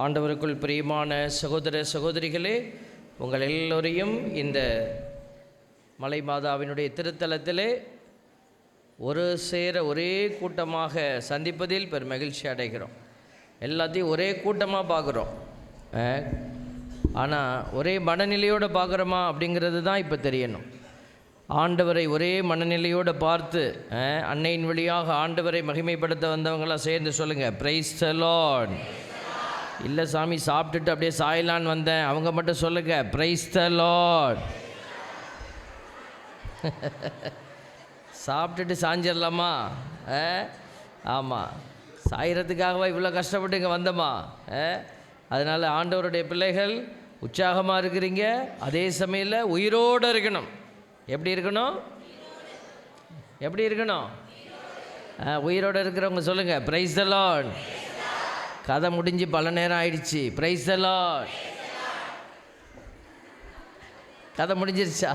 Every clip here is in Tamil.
ஆண்டவருக்குள் பிரியமான சகோதர சகோதரிகளே, உங்கள் எல்லோரையும் இந்த மலை மாதாவினுடைய திருத்தலத்திலே ஒரு சேர ஒரே கூட்டமாக சந்திப்பதில் பெரும் மகிழ்ச்சி அடைகிறோம். எல்லாத்தையும் ஒரே கூட்டமாக பார்க்குறோம். ஆனால் ஒரே மனநிலையோடு பார்க்குறோமா அப்படிங்கிறது தான் இப்போ தெரியணும். ஆண்டவரை ஒரே மனநிலையோடு பார்த்து அன்னையின் வழியாக ஆண்டவரை மகிமைப்படுத்த வந்தவங்களாம் சேர்ந்து சொல்லுங்கள், பிரைஸ் தி லார்ட். இல்லை சாமி, சாப்பிட்டுட்டு அப்படியே சாயலான்னு வந்தேன், அவங்க மட்டும் சொல்லுங்கள், பிரைஸ் தி லார்ட். சாப்பிட்டுட்டு சாஞ்சிடலாமா? ஆமாம், சாயறதுக்காகவா இவ்வளோ கஷ்டப்பட்டு இங்கே வந்தோமா? அதனால் ஆண்டவருடைய பிள்ளைகள் உற்சாகமாக இருக்கிறீங்க, அதே சமயத்தில் உயிரோடு இருக்கணும். எப்படி இருக்கணும்? எப்படி இருக்கணும்? உயிரோடு இருக்கிறவங்க சொல்லுங்கள், பிரைஸ் தி லார்ட். கதை முடிஞ்சு பல நேரம் ஆயிடுச்சு, பிரைஸ் தி லார்ட். கதை முடிஞ்சிருச்சா?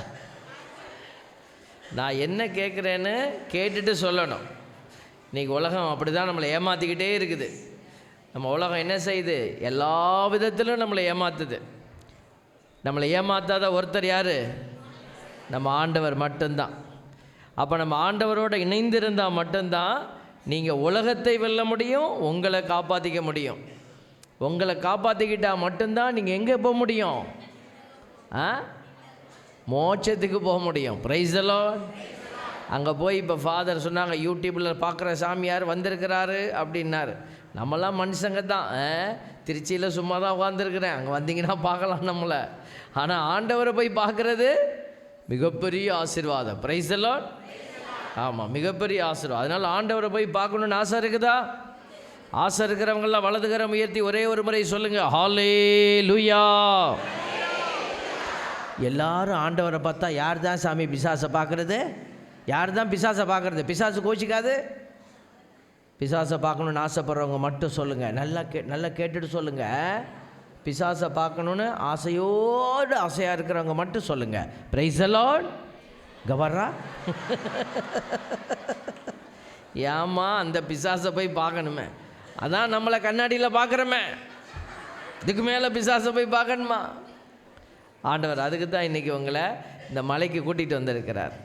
நான் என்ன கேட்குறேன்னு கேட்டுட்டு சொல்லணும். இன்றைக்கி உலகம் அப்படி தான் நம்மளை ஏமாற்றிக்கிட்டே இருக்குது. நம்ம உலகம் என்ன செய்யுது? எல்லா விதத்திலும் நம்மளை ஏமாற்றுது. நம்மளை ஏமாற்றாத ஒருத்தர் யார்? நம்ம ஆண்டவர் மட்டும்தான். அப்போ நம்ம ஆண்டவரோடு இணைந்திருந்தால் மட்டும்தான் நீங்கள் உலகத்தை வெல்ல முடியும், உங்களை காப்பாற்றிக்க முடியும். உங்களை காப்பாற்றிக்கிட்டால் மட்டும்தான் நீங்கள் எங்கே போக முடியும்? மோட்சத்துக்கு போக முடியும். Price the Lord. அங்கே போய் இப்போ ஃபாதர் சொன்னாங்க, யூடியூப்பில் பார்க்குற சாமியார் வந்திருக்கிறாரு அப்படின்னாரு. நம்மளாம் மனுஷங்க தான். திருச்சியில் சும்மா தான் உட்காந்துருக்குறேன், அங்கே வந்தீங்கன்னா பார்க்கலாம் நம்மளை. ஆனால் ஆண்டவரை போய் பார்க்குறது மிகப்பெரிய ஆசீர்வாதம். Price the Lord. ஆமாம், மிகப்பெரிய ஆசீர்வாதம். அதனால் ஆண்டவரை போய் பார்க்கணுன்னு ஆசை இருக்குதா? ஆசை இருக்கிறவங்களாம் வலதுகரம் உயர்த்தி ஒரே ஒரு முறை சொல்லுங்கள், ஹல்லேலூயா. எல்லாரும் ஆண்டவரை பார்த்தா யார் தான் சாமி பிசாசை பார்க்குறது? யார் தான் பிசாசை பார்க்குறது? பிசாசு கோச்சிக்காது. பிசாசை பார்க்கணுன்னு ஆசைப்படுறவங்க மட்டும் சொல்லுங்கள், நல்லா கேட்டுட்டு சொல்லுங்கள். பிசாசை பார்க்கணுன்னு ஆசையோடு ஆசையாக இருக்கிறவங்க மட்டும் சொல்லுங்கள், பிரைஸ் தி லார்ட். கவர்றா ஏம்மா அந்த பிசாசை போய் பார்க்கணுமே? அதான் நம்மளை கண்ணாடியில் பார்க்குறோமே, இதுக்கு மேலே பிசாசை போய் பார்க்கணுமா? ஆண்டவர் அதுக்கு தான் இன்றைக்கி உங்களை இந்த மலைக்கு கூட்டிகிட்டு வந்திருக்கிறார்.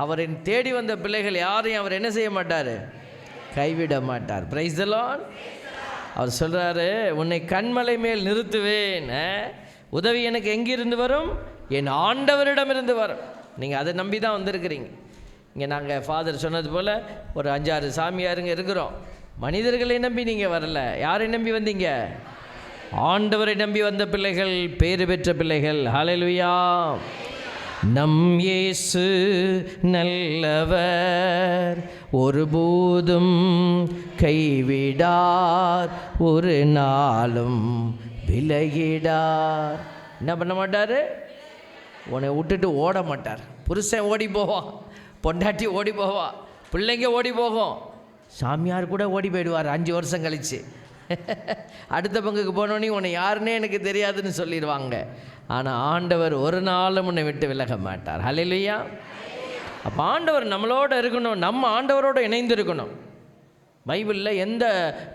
அவரின் தேடி வந்த பிள்ளைகள் யாரையும் அவர் என்ன செய்ய மாட்டார்? கைவிட மாட்டார். Price the Lord. அவர் சொல்கிறாரு, உன்னை கண்மலை மேல் நிறுத்துவேன், உதவி எனக்கு எங்கிருந்து வரும்? என் ஆண்டவரிடமிருந்து வரும். நீங்கள் அதை நம்பி தான் வந்திருக்கிறீங்க. இங்கே நாங்கள் ஃபாதர் சொன்னது போல் ஒரு 5-6 சாமியாருங்க இருக்கிறோம். மனிதர்களை நம்பி நீங்கள் வரல. யாரை நம்பி வந்தீங்க? ஆண்டவரை நம்பி வந்த பிள்ளைகள், பேறு பெற்ற பிள்ளைகள். ஹல்லேலூயா. நம் இயேசு நல்லவர், ஒருபோதும் கைவிடார், ஒரு நாளும் விலகிடார். என்ன பண்ண மாட்டார்? உன்னை விட்டுட்டு ஓட மாட்டார். புருஷன் ஓடி போவான், பொண்டாட்டி ஓடி போவா, பிள்ளைங்க ஓடி போகும், சாமியார் கூட ஓடி போயிடுவார் 5 வருஷம் கழித்து. அடுத்த பங்குக்கு போனோன்னே உன்னை யாருன்னே எனக்கு தெரியாதுன்னு சொல்லிடுவாங்க. ஆனால் ஆண்டவர் ஒரு நாளும் உன்னை விட்டு விலக மாட்டார். ஹல்லேலூயா. அப்போ ஆண்டவர் நம்மளோட இருக்கணும், நம்ம ஆண்டவரோடு இணைந்து இருக்கணும். பைபிளில் எந்த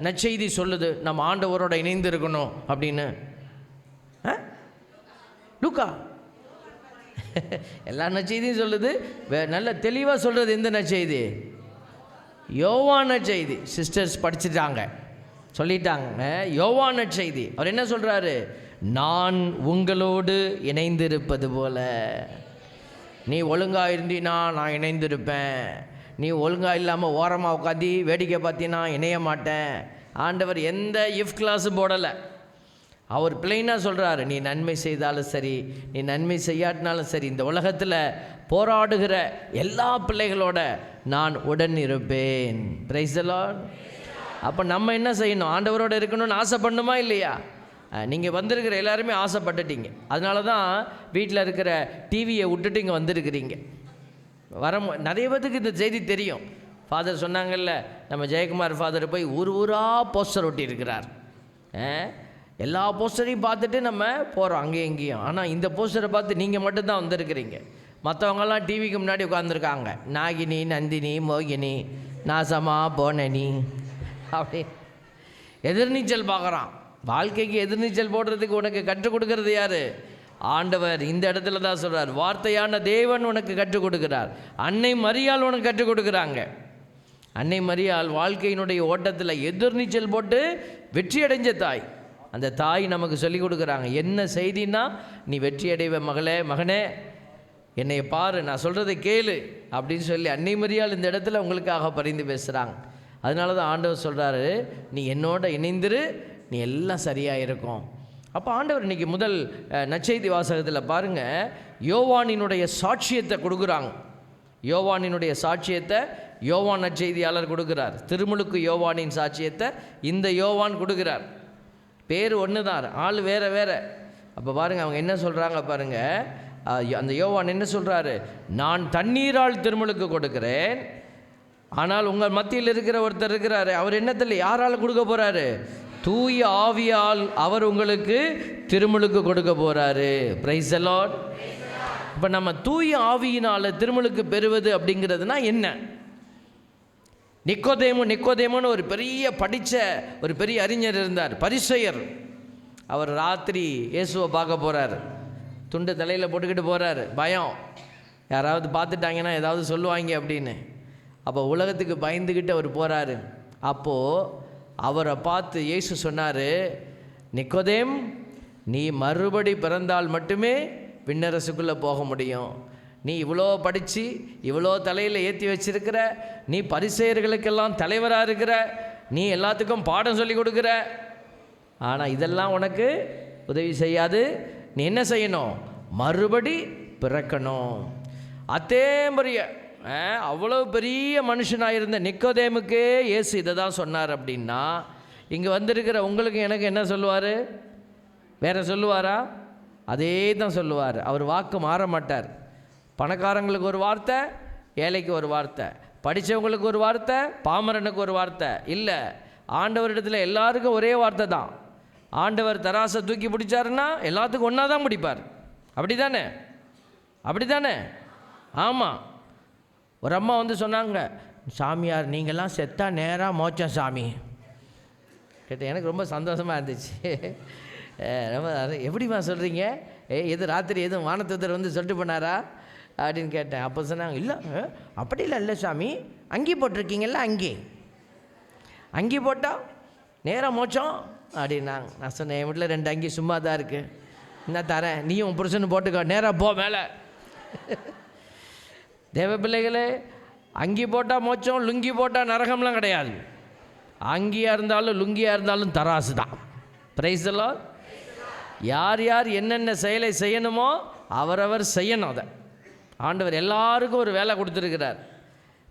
நற்செய்தி சொல்லுது நம்ம ஆண்டவரோடு இணைந்து இருக்கணும் அப்படின்னு? லூக்கா எல்லா நற்செய்தியும் சொல்லுது. நல்ல தெளிவாக சொல்கிறது எந்த நற்செய்தி? யோவான் நற்செய்தி. சிஸ்டர்ஸ் படிச்சுட்டாங்க, சொல்லிட்டாங்க. யோவான் நற்செய்தி. அவர் என்ன சொல்கிறாரு? நான் உங்களோடு இணைந்திருப்பது போல. நீ ஒழுங்காக இருந்தீனா நான் இணைந்திருப்பேன், நீ ஒழுங்காக இல்லாமல் ஓரமாக உட்காந்து வேடிக்கை பார்த்தீங்கன்னா இணைய மாட்டேன். ஆண்டவர் எந்த இஃப் கிளாஸும் போடலை. அவர் பிளைனாக சொல்கிறாரு, நீ நன்மை செய்தாலும் சரி, நீ நன்மை செய்யாட்டினாலும் சரி, இந்த உலகத்தில் போராடுகிற எல்லா பிள்ளைகளோட நான் உடன் இருப்பேன். Price the Lord. அப்போ நம்ம என்ன செய்யணும்? ஆண்டவரோடு இருக்கணும்னு ஆசைப்படணுமா இல்லையா? நீங்கள் வந்திருக்கிற எல்லாருமே ஆசைப்பட்டுட்டீங்க. அதனால தான் வீட்டில் இருக்கிற டிவியை விட்டுட்டு இங்கே வந்திருக்கிறீங்க. நிறைய பேருக்கு இந்த செய்தி தெரியும். ஃபாதர் சொன்னாங்கல்ல, நம்ம ஜெயக்குமார் ஃபாதர் போய் ஊராக போஸ்டர் ஒட்டியிருக்கிறார். எல்லா போஸ்டரையும் பார்த்துட்டு நம்ம போகிறோம் அங்கேயும் இங்கேயும். ஆனால் இந்த போஸ்டரை பார்த்து நீங்கள் மட்டும்தான் வந்திருக்கிறீங்க. மற்றவங்கெல்லாம் டிவிக்கு முன்னாடி உட்காந்துருக்காங்க. நாகினி, நந்தினி, மோகினி, நாசமா போனனி அப்படி எதிர்நீச்சல் பார்க்குறான். வாழ்க்கைக்கு எதிர்நீச்சல் போடுறதுக்கு உனக்கு கற்றுக் கொடுக்கறது யார்? ஆண்டவர். இந்த இடத்துல தான் சொல்கிறார், வார்த்தையான தேவன் உனக்கு கற்றுக் கொடுக்கிறார். அன்னை மரியாள் உனக்கு கற்றுக் கொடுக்குறாங்க. அன்னை மரியாள் வாழ்க்கையினுடைய ஓட்டத்தில் எதிர்நீச்சல் போட்டு வெற்றி அடைஞ்ச தாய். அந்த தாய் நமக்கு சொல்லிக் கொடுக்குறாங்க. என்ன செய்தின்னா, நீ வெற்றி அடைவ மகளே, மகனே, என்னை பாரு, நான் சொல்கிறதை கேளு அப்படின்னு சொல்லி அன்னை மரியாள் இந்த இடத்துல உங்களுக்காக பரிந்து பேசுகிறாங்க. அதனால தான் ஆண்டவர் சொல்கிறாரு, நீ என்னோட இணைந்திரு, நீ எல்லாம் சரியாக இருக்கும். அப்போ ஆண்டவர் இன்றைக்கி முதல் நற்செய்தி வாசகத்தில் பாருங்கள், யோவானினுடைய சாட்சியத்தை கொடுக்குறாங்க. யோவானினுடைய சாட்சியத்தை யோவான் நற்செய்தியாளர் கொடுக்குறார். திருமுழுக்கு யோவானின் சாட்சியத்தை இந்த யோவான் கொடுக்குறார். பேர் ஒன்று தான், ஆள் வேறு வேறு. அப்போ பாருங்கள் அவங்க என்ன சொல்கிறாங்க பாருங்கள். அந்த யோவான் என்ன சொல்கிறாரு, நான் தண்ணீரால் திருமுழுக்கு கொடுக்கிறேன், ஆனால் உங்கள் மத்தியில் இருக்கிற ஒருத்தர் இருக்கிறாரு, அவர் என்னத்தில் யாரால் கொடுக்க போகிறாரு? தூய ஆவியால் அவர் உங்களுக்கு திருமுழுக்கு கொடுக்க போகிறாரு. Price the Lord. இப்போ நம்ம தூய ஆவியினால் திருமுழுக்கு பெறுவது அப்படிங்கிறதுனா என்ன? நிக்கோதேமுன்னு ஒரு பெரிய படித்த ஒரு பெரிய அறிஞர் இருந்தார், பரிசேயர். அவர் ராத்திரி இயேசுவை பார்க்க போகிறார். துண்டு தலையில் போட்டுக்கிட்டு போகிறாரு, பயம், யாராவது பார்த்துட்டாங்கன்னா ஏதாவது சொல்லுவாங்க அப்படின்னு. அப்போ உலகத்துக்கு பயந்துக்கிட்டு அவர் போகிறாரு. அப்போது அவரை பார்த்து இயேசு சொன்னார், நிக்கோதேம், நீ மறுபடி பிறந்தால் மட்டுமே விண்ணரசுக்குள்ளே போக முடியும். நீ இவ்வளோ படித்து இவ்வளோ தலையில் ஏற்றி வச்சிருக்கிற, நீ பரிசேயர்களுக்கெல்லாம் தலைவராக இருக்கிற, நீ எல்லாத்துக்கும் பாடம் சொல்லி கொடுக்குற, ஆனால் இதெல்லாம் உனக்கு உதவி செய்யாது. நீ என்ன செய்யணும்? மறுபடி பிறக்கணும். அத்தேம்பரிய அவ்வளோ பெரிய மனுஷனாக இருந்த நிக்கோதேமுக்கே இயேசு இதை தான் சொன்னார் அப்படின்னா, இங்கே வந்திருக்கிற உங்களுக்கு எனக்கு என்ன சொல்லுவார்? வேறு சொல்லுவாரா? அதே தான் சொல்லுவார். அவர் வாக்கு மாற மாட்டார். பணக்காரங்களுக்கு ஒரு வார்த்தை, ஏழைக்கு ஒரு வார்த்தை, படித்தவங்களுக்கு ஒரு வார்த்தை, பாமரனுக்கு ஒரு வார்த்தை இல்லை. ஆண்டவரிடத்தில் எல்லாருக்கும் ஒரே வார்த்தை தான். ஆண்டவர் தராசை தூக்கி பிடிச்சாருன்னா எல்லாத்துக்கும் ஒன்றா தான் பிடிப்பார். அப்படி தானே? அப்படி தானே? ஆமாம். ஒரு அம்மா வந்து சொன்னாங்க, சாமியார் நீங்கள்லாம் செத்தா நேராக மோச்சம் சாமி கேட்டேன். எனக்கு ரொம்ப சந்தோஷமாக இருந்துச்சு. ரொம்ப எப்படிம்மா சொல்கிறீங்க? எது ராத்திரி எதுவும் வானத்தூதர் வந்து சொல்லிட்டு போனாரா அப்படின்னு கேட்டேன். அப்போ சொன்னாங்க, இல்லை அப்படிலாம் இல்லை சாமி, அங்கி போட்டிருக்கீங்கல்ல, அங்கி போட்டால் நேராக மோச்சம் அப்படின்னாங்க. நான் சொன்னேன், என் வீட்டில் 2 அங்கி சும்மா தான் இருக்குது, என்ன தரேன், நீயும் உன் புருஷன்னு போட்டுக்கோ, நேராக போ மேலே. தேவ பிள்ளைகளே, அங்கி போட்டால் மோச்சம், லுங்கி போட்டால் நரகம்லாம் கிடையாது. அங்கியாக இருந்தாலும் லுங்கியாக இருந்தாலும் தராசு தான். Price the Lord. யார் யார் என்னென்ன செயலை செய்யணுமோ அவரவர் செய்யணும். அதை ஆண்டவர் எல்லாருக்கும் ஒரு வேலை கொடுத்துருக்கிறார்.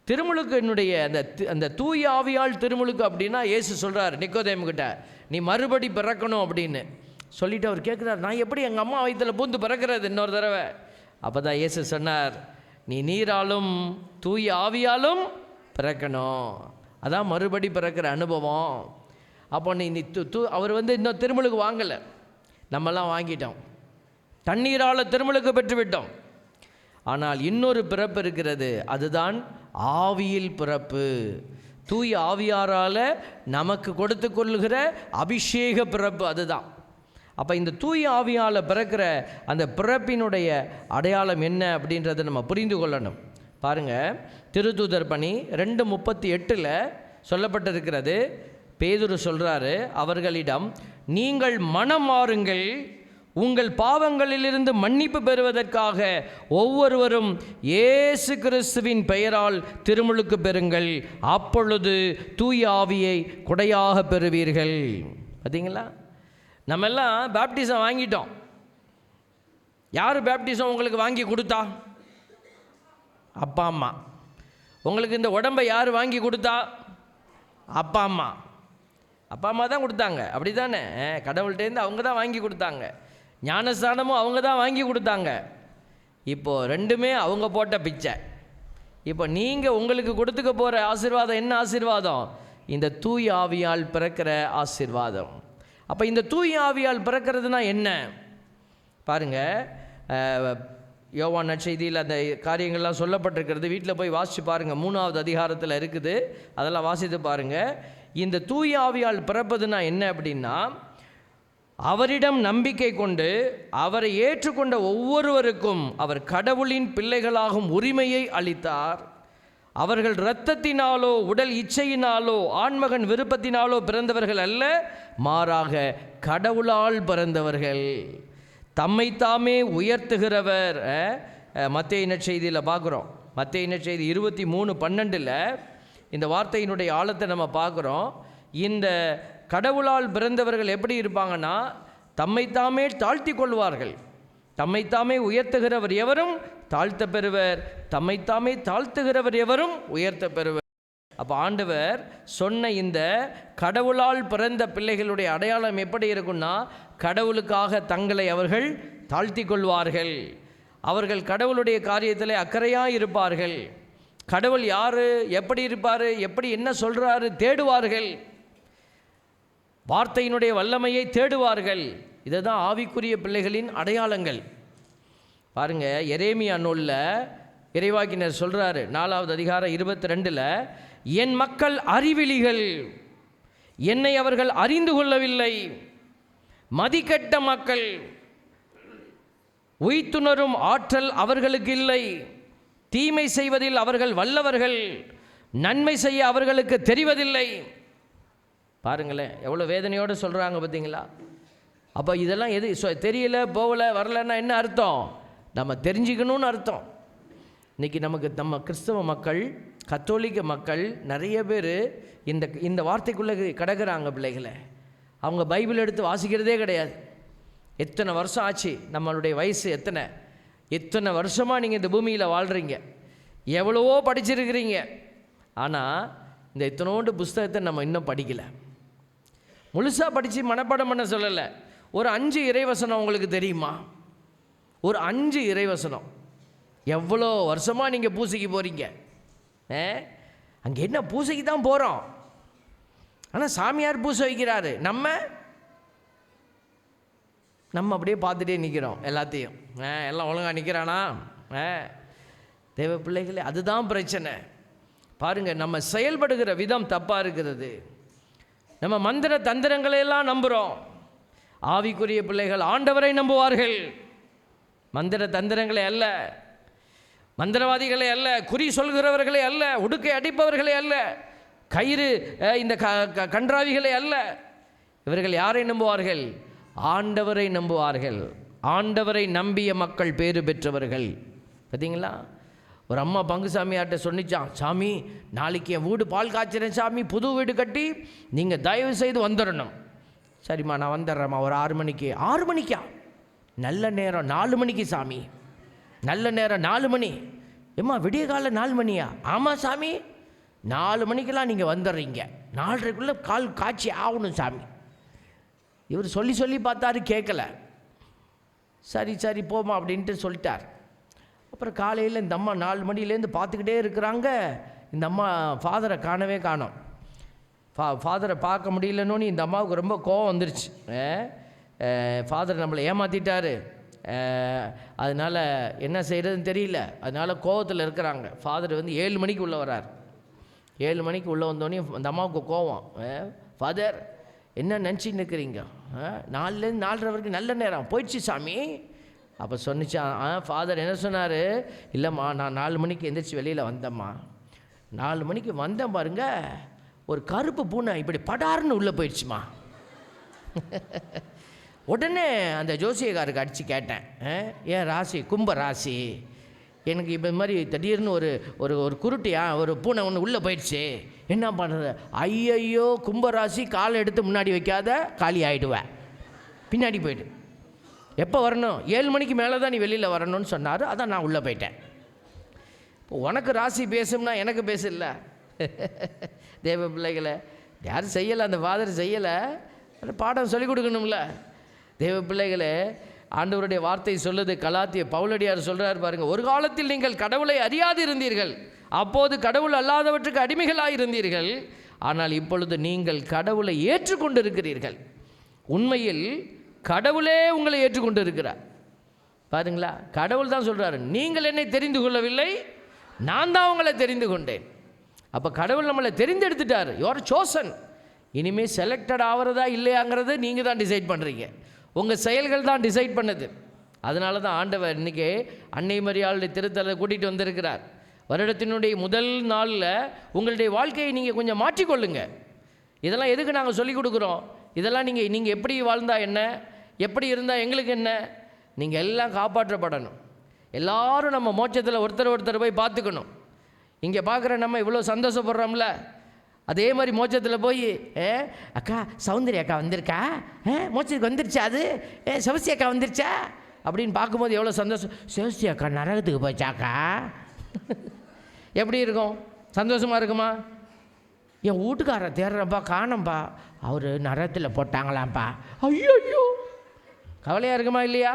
திருமுழுக்கு என்னுடைய அந்த தூய ஆவியால் திருமுழுக்கு அப்படின்னா இயேசு சொல்கிறார் நிக்கோதேமுக்கிட்ட, நீ மறுபடி பிறக்கணும் அப்படின்னு சொல்லிவிட்டு அவர் கேட்குறார், நான் எப்படி எங்கள் அம்மா வயிற்றில் பூந்து பிறக்கிறது இன்னொரு தடவை? அப்போ தான் இயேசு சொன்னார், நீ நீராலும் தூய ஆவியாலும் பிறக்கணும். அதான் மறுபடி பிறக்கிற அனுபவம். அப்போ நீ அவர் வந்து இன்னும் திருமுழுக்கு வாங்கலை, நம்மெல்லாம் வாங்கிட்டோம், தண்ணீரால் திருமுழுக்கு பெற்றுவிட்டோம். ஆனால் இன்னொரு பிறப்பு இருக்கிறது, அதுதான் ஆவியில் பிறப்பு. தூய ஆவியாரால் நமக்கு கொடுத்து கொள்ளுகிற அபிஷேக பிறப்பு அதுதான். அப்போ இந்த தூய ஆவியால் பிறக்கிற அந்த பிறப்பினுடைய அடையாளம் என்ன அப்படின்றத நம்ம புரிந்து கொள்ளணும். பாருங்கள், திருத்தூதர் பணி 2:38 சொல்லப்பட்டிருக்கிறது. பேதுரு சொல்கிறாரு அவர்களிடம், நீங்கள் மனம் மாறுங்கள், உங்கள் பாவங்களிலிருந்து மன்னிப்பு பெறுவதற்காக ஒவ்வொருவரும் இயேசு கிறிஸ்துவின் பெயரால் திருமுழுக்கு பெறுங்கள், அப்பொழுது தூய ஆவியை கொடையாக பெறுவீர்கள். பார்த்தீங்களா? நம்ம எல்லாம் பேப்டிசம் வாங்கிட்டோம். யார் பேப்டிசம் உங்களுக்கு வாங்கி கொடுத்தா? அப்பா அம்மா. உங்களுக்கு இந்த உடம்பை யார் வாங்கி கொடுத்தா? அப்பா அம்மா. அப்பா அம்மா தான் கொடுத்தாங்க, அப்படி தானே? கடவுள்கிட்டேருந்து அவங்க தான் வாங்கி கொடுத்தாங்க. ஞானஸ்தானமும் அவங்க தான் வாங்கி கொடுத்தாங்க. இப்போது ரெண்டுமே அவங்க போட்ட பிச்சை. இப்போ நீங்கள் உங்களுக்கு கொடுத்துக்க போகிற ஆசீர்வாதம் என்ன ஆசீர்வாதம்? இந்த தூய ஆவியால் பிறக்கிற ஆசீர்வாதம். அப்போ இந்த தூய ஆவியால் பிறக்கிறதுனா என்ன? பாருங்கள், யோவான் நற்செய்தியில் அந்த காரியங்கள்லாம் சொல்லப்பட்டிருக்கிறது. வீட்டில் போய் வாசித்து பாருங்கள், 3வது அதிகாரத்தில் இருக்குது, அதெல்லாம் வாசித்து பாருங்கள். இந்த தூய ஆவியால் பிறப்பதுனா என்ன அப்படின்னா, அவரிடம் நம்பிக்கை கொண்டு அவரை ஏற்றுக்கொண்ட ஒவ்வொருவருக்கும் அவர் கடவுளின் பிள்ளைகளாகும் உரிமையை அளித்தார். அவர்கள் இரத்தத்தினாலோ உடல் இச்சையினாலோ ஆண்மகன் விருப்பத்தினாலோ பிறந்தவர்கள் அல்ல, மாறாக கடவுளால் பிறந்தவர்கள். தம்மைத்தாமே உயர்த்துகிறவர். மத்தேயு நற்செய்தியில் பார்க்குறோம். மத்தேயு நற்செய்தி 23:12 இந்த வார்த்தையினுடைய ஆழத்தை நம்ம பார்க்குறோம். இந்த கடவுளால் பிறந்தவர்கள் எப்படி இருப்பாங்கன்னா, தம்மைத்தாமே தாழ்த்தி கொள்வார்கள். தம்மைத்தாமே உயர்த்துகிறவர் எவரும் தாழ்த்த பெறுவர், தம்மைத்தாமே தாழ்த்துகிறவர் எவரும் உயர்த்த பெறுவர். அப்போ ஆண்டவர் சொன்ன இந்த கடவுளால் பிறந்த பிள்ளைகளுடைய அடையாளம் எப்படி இருக்குன்னா, கடவுளுக்காக தங்களை அவர்கள் தாழ்த்தி கொள்வார்கள். அவர்கள் கடவுளுடைய காரியத்தில் அக்கறையாக இருப்பார்கள். கடவுள் யார், எப்படி இருப்பார், எப்படி என்ன சொல்கிறாரு தேடுவார்கள். வார்த்தையினுடைய வல்லமையை தேடுவார்கள். இதை தான் ஆவிக்குரிய பிள்ளைகளின் அடையாளங்கள். பாருங்கள், எரேமியா நூலில் இறைவாக்கினர் சொல்கிறாரு, 4வது அதிகாரம் 22, என் மக்கள் அறிவிலிகள், என்னை அவர்கள் அறிந்து கொள்ளவில்லை. மதிக்கெட்ட மக்கள், உய்த்துணரும் ஆற்றல் அவர்களுக்கு இல்லை. தீமை செய்வதில் அவர்கள் வல்லவர்கள், நன்மை செய்ய அவர்களுக்கு தெரிவதில்லை. பாருங்களேன், எவ்வளோ வேதனையோடு சொல்கிறாங்க பார்த்தீங்களா? அப்போ இதெல்லாம் எது தெரியல, போகலை, வரலன்னா என்ன அர்த்தம்? நம்ம தெரிஞ்சுக்கணும்னு அர்த்தம். இன்றைக்கி நம்ம கிறிஸ்தவ மக்கள், கத்தோலிக்க மக்கள் நிறைய பேர் இந்த வார்த்தைக்குள்ளே கிடக்கிறாங்க. பிள்ளைகளை அவங்க பைபிள் எடுத்து வாசிக்கிறதே கிடையாது. எத்தனை வருஷம் ஆச்சு, நம்மளுடைய வயசு எத்தனை வருஷமாக நீங்கள் இந்த பூமியில் வாழ்கிறீங்க, எவ்வளவோ படிச்சிருக்கிறீங்க. ஆனால் இந்த இத்தனோண்டு புஸ்தகத்தை நம்ம இன்னும் படிக்கலை. முழுசாக படித்து மனப்பாடம் பண்ண சொல்லலை. ஒரு 5 இறைவசனம் உங்களுக்கு தெரியுமா? ஒரு 5 இறைவசனம். எவ்வளோ வருஷமாக நீங்கள் பூசைக்கு போகிறீங்க? அங்கே என்ன பூசைக்கு தான் போகிறோம், ஆனால் சாமியார் பூசை வைக்கிறாரு. நம்ம அப்படியே பார்த்துட்டே நிற்கிறோம். எல்லாத்தையும் எல்லாம் ஒழுங்காக நிற்கிறானா? தேவ பிள்ளைகளே, அதுதான் பிரச்சனை. பாருங்கள், நம்ம செயல்படுகிற விதம் தப்பாக இருக்கிறது. நம்ம மந்திர தந்திரங்களையெல்லாம் நம்புகிறோம். ஆவிக்குரிய பிள்ளைகள் ஆண்டவரை நம்புவார்கள், மந்திர தந்திரங்களை அல்ல, மந்திரவாதிகளை அல்ல, குறி சொல்கிறவர்களை அல்ல, உடுக்கை அடிப்பவர்களை அல்ல, கயிறு இந்த கன்றாவிகளை அல்ல. இவர்கள் யாரை நம்புவார்கள்? ஆண்டவரை நம்புவார்கள். ஆண்டவரை நம்பிய மக்கள் பேறு பெற்றவர்கள். பார்த்தீங்களா? ஒரு அம்மா பங்குசாமியார்ட்ட சொன்னிச்சான், சாமி நாளைக்கு என் வீடு பால் காய்ச்சிறேன் சாமி, புது வீடு கட்டி நீங்கள் தயவு செய்து வந்துடணும். சரிம்மா, நான் வந்துடுறேம்மா ஒரு 6 மணிக்கு. 6 மணிக்கா? நல்ல நேரம் 4 மணிக்கு சாமி. நல்ல நேரம் 4 மணி. ஏம்மா விடிய காலைல 4 மணியா? ஆமாம் சாமி, 4 மணிக்கெல்லாம் நீங்கள் வந்துடுறீங்க, 4:30க்குள்ளே காய்ச்சி ஆகணும் சாமி. இவர் சொல்லி பார்த்தாரு, கேட்கல. சரி போமா அப்படின்ட்டு சொல்லிட்டார். அப்புறம் காலையில் இந்த அம்மா 4 மணிலேருந்து பார்த்துக்கிட்டே இருக்கிறாங்க. இந்த அம்மா ஃபாதரை காணவே காணோம். ஃபாதரை பார்க்க முடியலன்னு இந்த அம்மாவுக்கு ரொம்ப கோவம் வந்துருச்சு. ஃபாதர் நம்மளை ஏமாற்றிட்டாரு, அதனால் என்ன செய்கிறதுன்னு தெரியல, அதனால் கோவத்தில் இருக்கிறாங்க. ஃபாதர் 7 மணிக்கு உள்ளே வரார். 7 மணிக்கு உள்ளே வந்தோடனே அந்த அம்மாவுக்கு கோவம். ஃபாதர் என்ன நினச்சின்னு இருக்கிறீங்க? 4லேருந்து 4:30 வரைக்கும் நல்ல நேரம் போயிடுச்சு சாமி. அப்போ சொன்னிச்சான், ஃபாதர் என்ன சொன்னார்? இல்லைம்மா, நான் 4 மணிக்கு எந்திரிச்சு வெளியில் வந்தேம்மா. 4 மணிக்கு வந்தேன் பாருங்க, ஒரு கருப்பு பூனை இப்படி படார்னு உள்ளே போயிடுச்சுமா. உடனே அந்த ஜோசியக்காருக்கு அடித்து கேட்டேன், ஏன் ராசி கும்ப ராசி, எனக்கு இப்போ மாதிரி திடீர்னு ஒரு குருட்டியா ஒரு பூனை ஒன்று உள்ளே போயிடுச்சு, என்ன பண்ணுறது? ஐயையோ, கும்பராசி காலை எடுத்து முன்னாடி வைக்காத, காலி ஆகிடுவேன், பின்னாடி போய்ட்டு. எப்போ வரணும்? 7 மணிக்கு மேலே தான் நீ வெளியில் வரணும்னு சொன்னார். அதான் நான் உள்ளே போயிட்டேன். இப்போ உனக்கு ராசி பேசும்னா எனக்கு பேசல. தேவ பிள்ளைகளை யாரும் செய்யலை, அந்த ஃபாதர் செய்யலை, பாடம் சொல்லிக் கொடுக்கணும்ல. தேவ பிள்ளைகளே, ஆண்டவருடைய வார்த்தை சொல்லுது, கலாத்திய பவுலடியார் சொல்கிறார் பாருங்கள், ஒரு காலத்தில் நீங்கள் கடவுளை அறியாது இருந்தீர்கள், அப்போது கடவுள் அல்லாதவற்றுக்கு அடிமைகளாக இருந்தீர்கள், ஆனால் இப்பொழுது நீங்கள் கடவுளை ஏற்றுக்கொண்டு இருக்கிறீர்கள். உண்மையில் கடவுளே உங்களை ஏற்றுக்கொண்டு இருக்கிறார். பாருங்களா, கடவுள் தான் சொல்கிறாரு, நீங்கள் என்னை தெரிந்து கொள்ளவில்லை, நான் தான் உங்களை தெரிந்து கொண்டேன். அப்போ கடவுள் நம்மளை தெரிந்தெடுத்துட்டார். You are chosen. இனிமேல் செலக்டட் ஆகிறதா இல்லையாங்கிறத நீங்கள் தான் டிசைட் பண்ணுறீங்க. உங்கள் செயல்கள் தான் டிசைட் பண்ணுது. அதனால தான் ஆண்டவர் இன்றைக்கி அன்னை மரியாளுடைய திருத்தலை கூட்டிகிட்டு வந்திருக்கிறார். வருடத்தினுடைய முதல் நாளில் உங்களுடைய வாழ்க்கையை நீங்கள் கொஞ்சம் மாற்றிக்கொள்ளுங்க. இதெல்லாம் எதுக்கு நாங்கள் சொல்லிக் கொடுக்குறோம்? இதெல்லாம் நீங்கள் எப்படி வாழ்ந்தா என்ன, எப்படி இருந்தால் எங்களுக்கு என்ன? நீங்கள் எல்லாம் காப்பாற்றப்படணும். எல்லோரும் நம்ம மோட்சத்தில் ஒருத்தர் போய் பார்த்துக்கணும். இங்கே பார்க்குற நம்ம இவ்வளோ சந்தோஷப்படுறோம்ல, அதே மாதிரி மோட்சத்தில் போய் அக்கா சௌந்தர்யா அக்கா வந்திருக்கா, மோட்சத்துக்கு வந்துருச்சா, அது சிவசி அக்கா வந்துருச்சா அப்படின்னு பார்க்கும்போது எவ்வளோ சந்தோஷம். சிவசி அக்கா நரகத்துக்கு போச்சாக்கா எப்படி இருக்கும்? சந்தோஷமாக இருக்குமா? என் வீட்டுக்காரரை தேடுறப்பா காணோம்பா, அவர் நரகத்தில் போட்டாங்களாம்ப்பா, ஐயோ ஐயோ, கவலையாக இருக்குமா இல்லையா?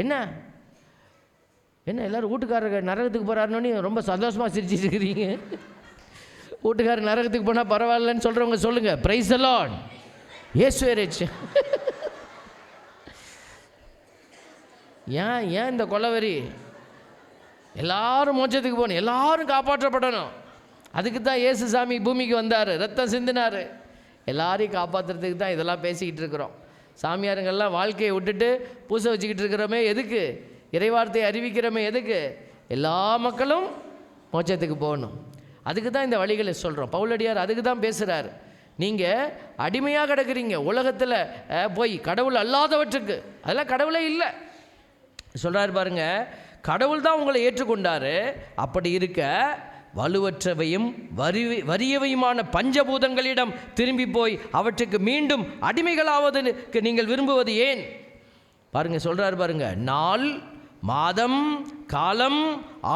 என்ன எல்லோரும் வீட்டுக்காரர் நரகத்துக்கு போகிறாருன்னு ரொம்ப சந்தோஷமாக சிரிச்சிட்டு இருக்கிறீங்க. வீட்டுக்காரர் நரகத்துக்கு போனால் பரவாயில்லன்னு சொல்கிறவங்க சொல்லுங்கள், பிரைஸ் தி லார்ட், இயேசுவே ரட்சகர். ஏன் இந்த கொலவெறி? எல்லாரும் மோட்சத்துக்கு போகணும், எல்லாரும் காப்பாற்றப்படணும். அதுக்கு தான் இயேசு சாமி பூமிக்கு வந்தார், ரத்தம் சிந்தினார். எல்லாரையும் காப்பாற்றுறதுக்கு தான் இதெல்லாம் பேசிக்கிட்டு இருக்கிறோம். சாமியாருங்கள்லாம் வாழ்க்கையை விட்டுட்டு பூசை வச்சுக்கிட்டு இருக்கிறோமே எதுக்கு? இறைவார்த்தையை அறிவிக்கிறோமே எதுக்கு? எல்லா மக்களும் மோட்சத்துக்கு போகணும். அதுக்கு தான் இந்த வழிகளை சொல்கிறோம். பவுலடியார் அதுக்கு தான் பேசுகிறார். நீங்கள் அடிமையாக கிடக்கிறீங்க உலகத்தில் போய் கடவுள் அல்லாதவற்றுக்கு. அதெல்லாம் கடவுளே இல்லை சொல்கிறார் பாருங்க. கடவுள் தான் உங்களை ஏற்றுக்கொண்டார். அப்படி இருக்க வலுவற்றவையும் வறியவையுமான பஞ்சபூதங்களிடம் திரும்பி போய் அவற்றுக்கு மீண்டும் அடிமைகளாவதற்கு நீங்கள் விரும்புவது ஏன்? பாருங்க சொல்கிறார் பாருங்க. நாள், மாதம், காலம்,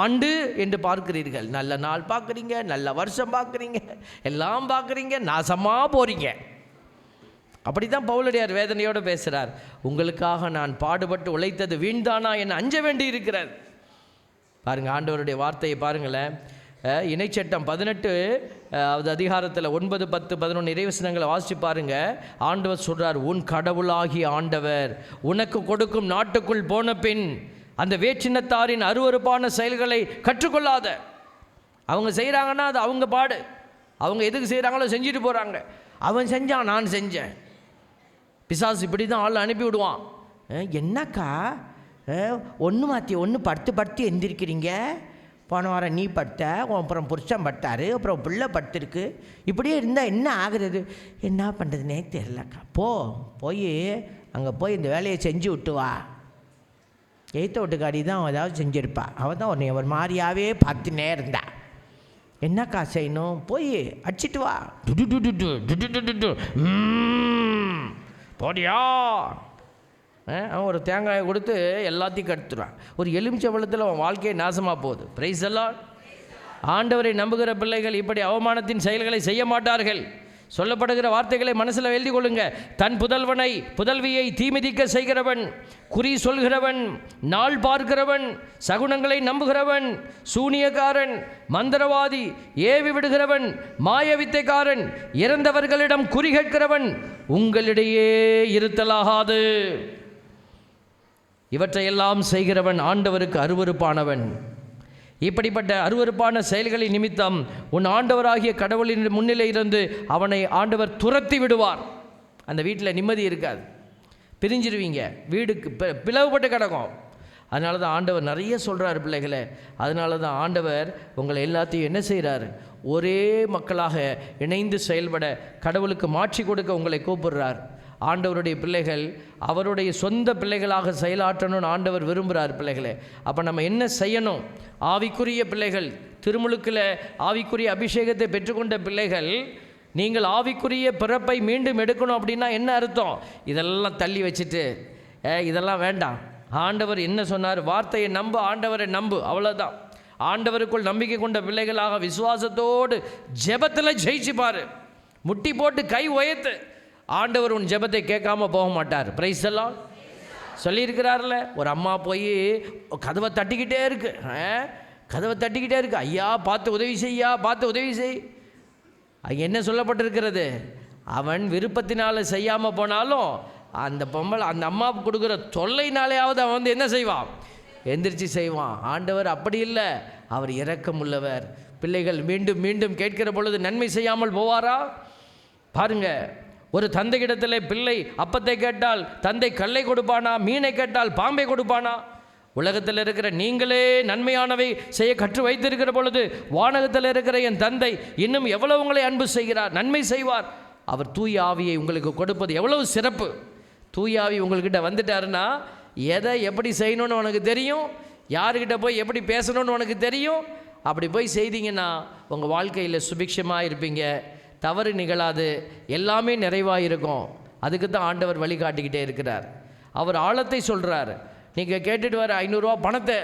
ஆண்டு என்று பார்க்கிறீர்கள். நல்ல நாள் பார்க்குறீங்க, நல்ல வருஷம் பார்க்குறீங்க, எல்லாம் பார்க்குறீங்க, நாசமாக போகிறீங்க. அப்படி தான் பவுலடியார் வேதனையோடு பேசுகிறார். உங்களுக்காக நான் பாடுபட்டு உழைத்தது வீண்தானா என அஞ்ச வேண்டி இருக்கிறார். பாருங்கள் ஆண்டவருடைய வார்த்தையை பாருங்களேன். இணைச்சட்டம் 18 அதிகாரத்தில் 9, 10, 11 இறைவசனங்களை வாசித்து பாருங்க. ஆண்டவர் சொல்கிறார், உன் கடவுளாகிய ஆண்டவர் உனக்கு கொடுக்கும் நாட்டுக்குள் போன பின் அந்த வேற்றினத்தாரின் அருவருப்பான செயல்களை கற்றுக்கொள்ளாத. அவங்க செய்கிறாங்கன்னா அது அவங்க பாடு, அவங்க எதுக்கு செய்கிறாங்களோ செஞ்சுட்டு போகிறாங்க. அவன் செஞ்சான், நான் செஞ்சேன். பிசாசு இப்படி தான் ஆள் அனுப்பி விடுவான். என்னக்கா ஒன்று மாற்றி ஒன்று படுத்து எந்திரிக்கிறீங்க? போன வாரம் நீ படுத்த, அப்புறம் புருஷன் படுத்தாரு, அப்புறம் பிள்ளை படுத்துருக்கு. இப்படியே இருந்தால் என்ன ஆகுறது? என்ன பண்ணுறதுனே தெரிலக்கா. போய் அங்கே போய் இந்த வேலையை செஞ்சு விட்டு வா. எய்த்த வீட்டுக்காரி தான் ஏதாவது செஞ்சுருப்பா. அவள் தான் உன்னை ஒரு மாதிரியாகவே பார்த்துனே இருந்தா. என்னக்கா செய்யணும்? போய் அடிச்சிட்டு வா. போடியா. அவன் ஒரு தேங்காயை கொடுத்து எல்லாத்தையும் கெடுத்துடுவான். ஒரு எலுமிச்சை பழத்தில் அவன் வாழ்க்கையை நாசமாக போகுது. பிரைஸ் எல்லாம். ஆண்டவரை நம்புகிற பிள்ளைகள் இப்படி அவமானத்தின் செயல்களை செய்ய மாட்டார்கள். சொல்லப்படுகிற வார்த்தைகளை மனசில் எழுதி கொள்ளுங்க. தன் புதல்வியை தீமிதிக்க செய்கிறவன், குறி சொல்கிறவன், நாள் பார்க்கிறவன், சகுனங்களை நம்புகிறவன், சூனியக்காரன், மந்திரவாதி, ஏவி விடுகிறவன், மாயவித்தைக்காரன், இறந்தவர்களிடம் குறி கேட்கிறவன் உங்களிடையே இருத்தலாகாது. இவற்றையெல்லாம் செய்கிறவன் ஆண்டவருக்கு அருவருப்பானவன். இப்படிப்பட்ட அருவருப்பான செயல்களின் நிமித்தம் உன் ஆண்டவராகிய கடவுளின் முன்னிலையிலிருந்து அவனை ஆண்டவர் துரத்தி விடுவார். அந்த வீட்டில் நிம்மதி இருக்காது, பிரிஞ்சிருவீங்க, வீடுக்கு பிளவுபட்டு கிடக்கும். அதனால தான் ஆண்டவர் நிறைய சொல்கிறார் பிள்ளைகளை. அதனால தான் ஆண்டவர் உங்களை எல்லாத்தையும் என்ன செய்கிறார்? ஒரே மக்களாக இணைந்து செயல்பட, கடவுளுக்கு மாற்றி கொடுக்க உங்களை கூப்பிடுறார். ஆண்டவருடைய பிள்ளைகள் அவருடைய சொந்த பிள்ளைகளாக செயலாற்றணும்னு ஆண்டவர் விரும்புகிறார் பிள்ளைகளே. அப்போ நம்ம என்ன செய்யணும்? ஆவிக்குரிய பிள்ளைகள், திருமுழுக்கில் ஆவிக்குரிய அபிஷேகத்தை பெற்றுக்கொண்ட பிள்ளைகள், நீங்கள் ஆவிக்குரிய பிறப்பை மீண்டும் எடுக்கணும் அப்படின்னா என்ன அர்த்தம்? இதெல்லாம் தள்ளி வச்சுட்டு இதெல்லாம் வேண்டாம். ஆண்டவர் என்ன சொன்னார்? வார்த்தையை நம்பு, ஆண்டவரை நம்பு, அவ்வளோதான். ஆண்டவருக்குள் நம்பிக்கை கொண்ட பிள்ளைகளாக விசுவாசத்தோடு ஜெபத்தில் ஜெயிச்சுப்பார். முட்டி போட்டு கை உயர்த்து. ஆண்டவர் உன் ஜெபத்தை கேட்காம போக மாட்டார். பிரைஸ் எல்லாம் சொல்லியிருக்கிறார்ல. ஒரு அம்மா போய் கதவை தட்டிக்கிட்டே இருக்கு, ஐயா பார்த்து உதவி செய்யா, பார்த்து உதவி செய். அது என்ன சொல்லப்பட்டிருக்கிறது? அவன் விருப்பத்தினால செய்யாமல் போனாலும் அந்த பொம்பளை அந்த அம்மாவுக்கு கொடுக்குற தொல்லைனாலேயாவது அவன் வந்து என்ன செய்வான்? எந்திரிச்சு செய்வான். ஆண்டவர் அப்படி இல்லை, அவர் இரக்கம் உள்ளவர். பிள்ளைகள் மீண்டும் மீண்டும் கேட்கிற பொழுது நன்மை செய்யாமல் போவாரா? பாருங்க, ஒரு தந்தையிடத்தில் பிள்ளை அப்பத்தை கேட்டால் தந்தை கல்லை கொடுப்பானா? மீனை கேட்டால் பாம்பை கொடுப்பானா? உலகத்தில் இருக்கிற நீங்களே நன்மையானவை செய்ய கற்று வைத்திருக்கிற பொழுது வானகத்தில் இருக்கிற என் தந்தை இன்னும் எவ்வளவு உங்களை அன்பு செய்கிறார், நன்மை செய்வார். அவர் தூய ஆவியை உங்களுக்கு கொடுப்பது எவ்வளவு சிறப்பு. தூய ஆவி உங்கள்கிட்ட வந்துட்டாருன்னா எதை எப்படி செய்யணும்னு உனக்கு தெரியும், யாருக்கிட்ட போய் எப்படி பேசணும்னு உனக்கு தெரியும். அப்படி போய் செய்தீங்கன்னா உங்கள் வாழ்க்கையில் சுபிக்ஷமாக இருப்பீங்க, தவறு நிகழாது, எல்லாமே நிறைவாக இருக்கும். அதுக்கு தான் ஆண்டவர் வழிகாட்டிக்கிட்டே இருக்கிறார். அவர் ஆழத்தை சொல்கிறார். நீங்கள் கேட்டுட்டு வர 500 ரூபா பணத்தை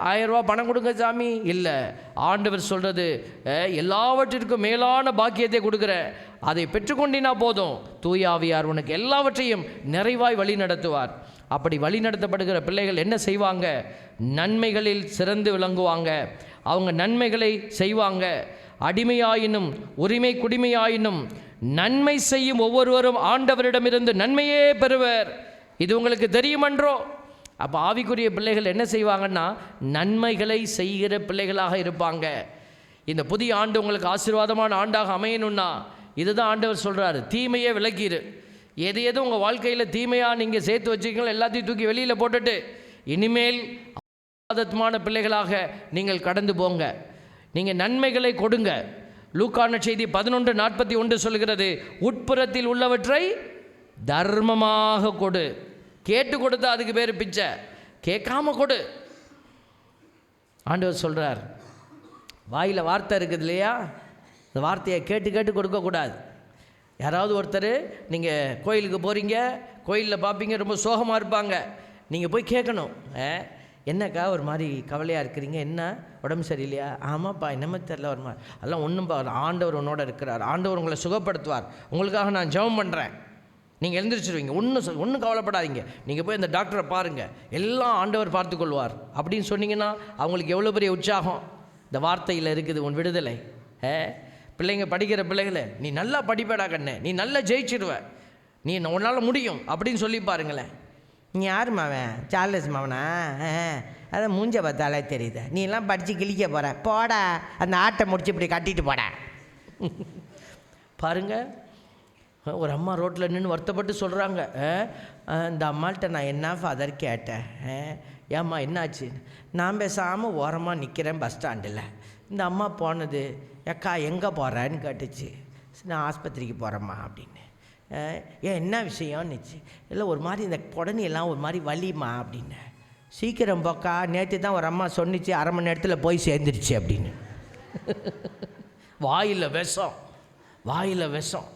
1000 ரூபா பணம் கொடுங்க சாமி இல்லை, ஆண்டவர் சொல்கிறது எல்லாவற்றிற்கும் மேலான பாக்கியத்தை கொடுக்குற, அதை பெற்றுக்கொண்டினா போதும், தூய ஆவியார் உனக்கு எல்லாவற்றையும் நிறைவாய் வழி நடத்துவார். அப்படி வழி நடத்தப்படுகிற பிள்ளைகள் என்ன செய்வாங்க? நன்மைகளில் சிறந்து விளங்குவாங்க. அவங்க நன்மைகளை செய்வாங்க. அடிமையாயினும் உரிமை குடிமையாயினும் நன்மை செய்யும் ஒவ்வொருவரும் ஆண்டவரிடமிருந்து நன்மையே பெறுவர். இது உங்களுக்கு தெரியுமன்றோ? அப்போ ஆவிக்குரிய பிள்ளைகள் என்ன செய்வாங்கன்னா நன்மைகளை செய்கிற பிள்ளைகளாக இருப்பாங்க. இந்த புதிய ஆண்டு உங்களுக்கு ஆசீர்வாதமான ஆண்டாக அமையணும்னா இதுதான் ஆண்டவர் சொல்கிறாரு, தீமையே விலக்கிடு. எது எது உங்கள் வாழ்க்கையில் தீமையாக நீங்கள் சேர்த்து வச்சுக்கீங்களோ எல்லாத்தையும் தூக்கி வெளியில் போட்டுட்டு இனிமேல் ஆசீர்வாதமான பிள்ளைகளாக நீங்கள் கடந்து போங்க. நீங்கள் நன்மைகளை கொடுங்க. லூக்கான செய்தி 11:41 சொல்கிறது, உட்புறத்தில் உள்ளவற்றை தர்மமாக கொடு. கேட்டு கொடுத்தா அதுக்கு பேர் பிச்சை, கேட்காம கொடு. ஆண்டவர் சொல்கிறார், வாயில் வார்த்தை இருக்குது இல்லையா, அந்த வார்த்தையை கேட்டு கேட்டு கொடுக்கக்கூடாது. யாராவது ஒருத்தர் நீங்கள் கோயிலுக்கு போகிறீங்க, கோயிலில் பார்ப்பீங்க ரொம்ப சோகமாக இருப்பாங்க, நீங்கள் போய் கேட்கணும், என்னக்கா ஒரு மாதிரி கவலையாக இருக்கிறீங்க, என்ன உடம்பு சரியில்லையா? ஆமாப்பா என்னமே தெரில ஒரு மாதிரி. அதெல்லாம் ஒன்றும் ஆண்டவர் உன்னோட இருக்கிறார், ஆண்டவர் உங்களை சுகப்படுத்துவார், உங்களுக்காக நான் ஜெபம் பண்ணுறேன். நீங்கள் எழுந்திரிச்சிருவீங்க, ஒன்றும் கவலைப்படாதீங்க, நீங்கள் போய் அந்த டாக்டரை பாருங்கள், எல்லாம் ஆண்டவர் பார்த்துக்கொள்வார் அப்படின்னு சொன்னீங்கன்னா அவங்களுக்கு எவ்வளோ பெரிய உற்சாகம். இந்த வார்த்தையில் இருக்குது உன் விடுதலை. பிள்ளைங்க படிக்கிற பிள்ளைகளை நீ நல்லா படிப்படா கண்ணே, நீ நல்லா ஜெயிச்சிடுவ, நீ உன்னால் முடியும் அப்படின்னு சொல்லி பாருங்களேன். நீ யார் மாவன்? சார்லஸ் மாவனா? அதான் மூஞ்ச பார்த்தாலே தெரியுது, நீ எல்லாம் படித்து கிழிக்க போகிற, போடா அந்த ஆட்டை முடிச்சு இப்படி கட்டிட்டு போட. பாருங்கள், ஒரு அம்மா ரோட்டில் நின்று வருத்தப்பட்டு சொல்கிறாங்க, இந்த அம்மாள்கிட்ட நான் என்ன ஃபாதர் கேட்டேன், ஏம்மா என்னாச்சு? நான் பேசாமல் ஓரமாக நிற்கிறேன் பஸ் ஸ்டாண்டில். இந்த அம்மா போனது, அக்கா எங்கே போகிறேன்னு கேட்டுச்சு. நான் ஆஸ்பத்திரிக்கு போகிறேம்மா அப்படின்னு. ஏன் என்ன விஷயம்னுச்சு. இல்லை ஒரு மாதிரி இந்த உடனெல்லாம் ஒரு மாதிரி வலிமா அப்படின்னு. சீக்கிரம் போக்கா, நேற்று தான் ஒரு அம்மா சொன்னிச்சு, அரை மணி நேரத்தில் போய் சேர்ந்துருச்சு அப்படின்னு. வாயில் விஷம், வாயில் விஷம்.